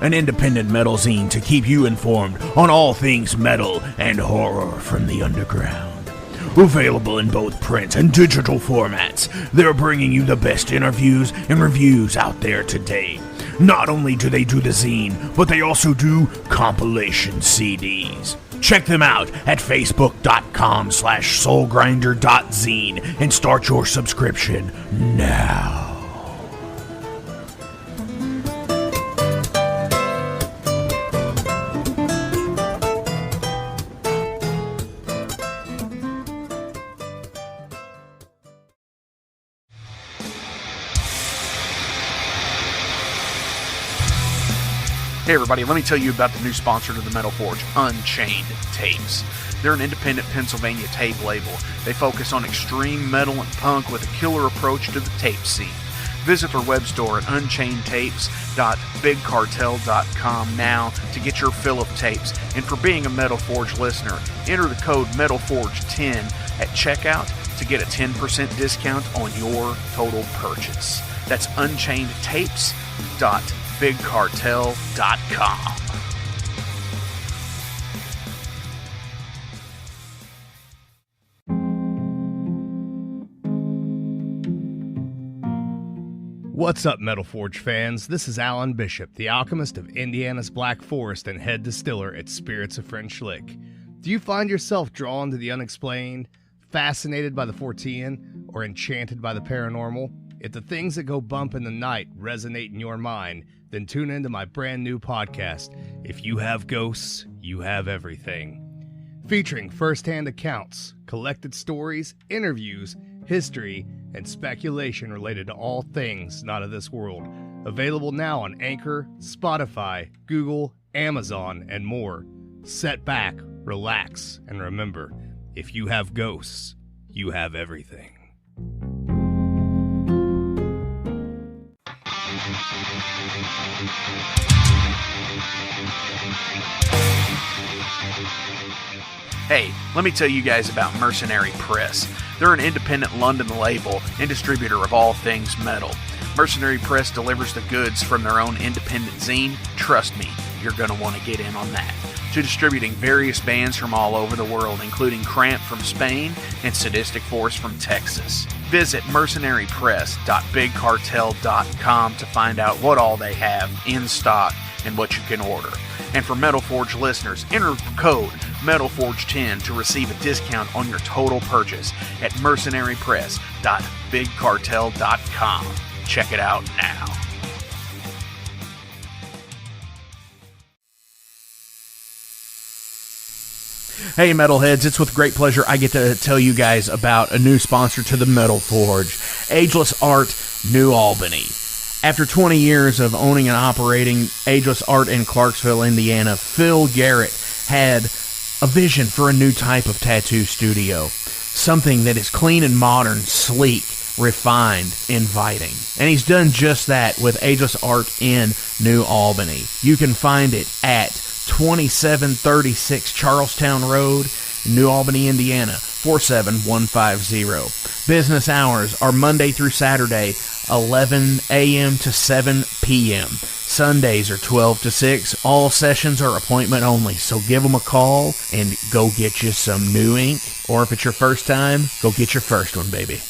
An independent metal zine to keep you informed on all things metal and horror from the underground. Available in both print and digital formats, they're bringing you the best interviews and reviews out there today. Not only do they do the zine, but they also do compilation CDs. Check them out at facebook.com/soulgrinder.zine and start your subscription now. Hey everybody, let me tell you about the new sponsor to the Metal Forge, Unchained Tapes. They're an independent Pennsylvania tape label. They focus on extreme metal and punk with a killer approach to the tape scene. Visit their web store at unchainedtapes.bigcartel.com now to get your fill of tapes. And for being a Metal Forge listener, enter the code METALFORGE10 at checkout to get a 10% discount on your total purchase. That's unchainedtapes.bigcartel.com. What's up, Metal Forge fans? This is Alan Bishop, the alchemist of Indiana's Black Forest and head distiller at Spirits of French Lick. Do you find yourself drawn to the unexplained, fascinated by the Fortean, or enchanted by the paranormal? If the things that go bump in the night resonate in your mind, then tune into my brand new podcast, If You Have Ghosts, You Have Everything. Featuring first-hand accounts, collected stories, interviews, history, and speculation related to all things not of this world. Available now on Anchor, Spotify, Google, Amazon, and more. Set back, relax, and remember, if you have ghosts, you have everything. Hey, let me tell you guys about Mercenary Press. They're an independent London label and distributor of all things metal. Mercenary Press delivers the goods from their own independent zine. Trust me, you're going to want to get in on that. To distributing various bands from all over the world, including Cramp from Spain and Sadistic Force from Texas. Visit mercenarypress.bigcartel.com to find out what all they have in stock and what you can order. And for Metal Forge listeners, enter code METALFORGE10 to receive a discount on your total purchase at mercenarypress.bigcartel.com. Check it out now. Hey Metalheads, it's with great pleasure I get to tell you guys about a new sponsor to the Metal Forge, Ageless Art, New Albany. After 20 years of owning and operating Ageless Art in Clarksville, Indiana, Phil Garrett had a vision for a new type of tattoo studio. Something that is clean and modern, sleek, refined, inviting. And he's done just that with Ageless Art in New Albany. You can find it at 2736 Charlestown Road, New Albany, Indiana, 47150. Business hours are Monday through Saturday, 11 a.m. to 7 p.m. Sundays are 12 to 6. All sessions are appointment only, so give them a call and go get you some new ink. Or if it's your first time, go get your first one, baby.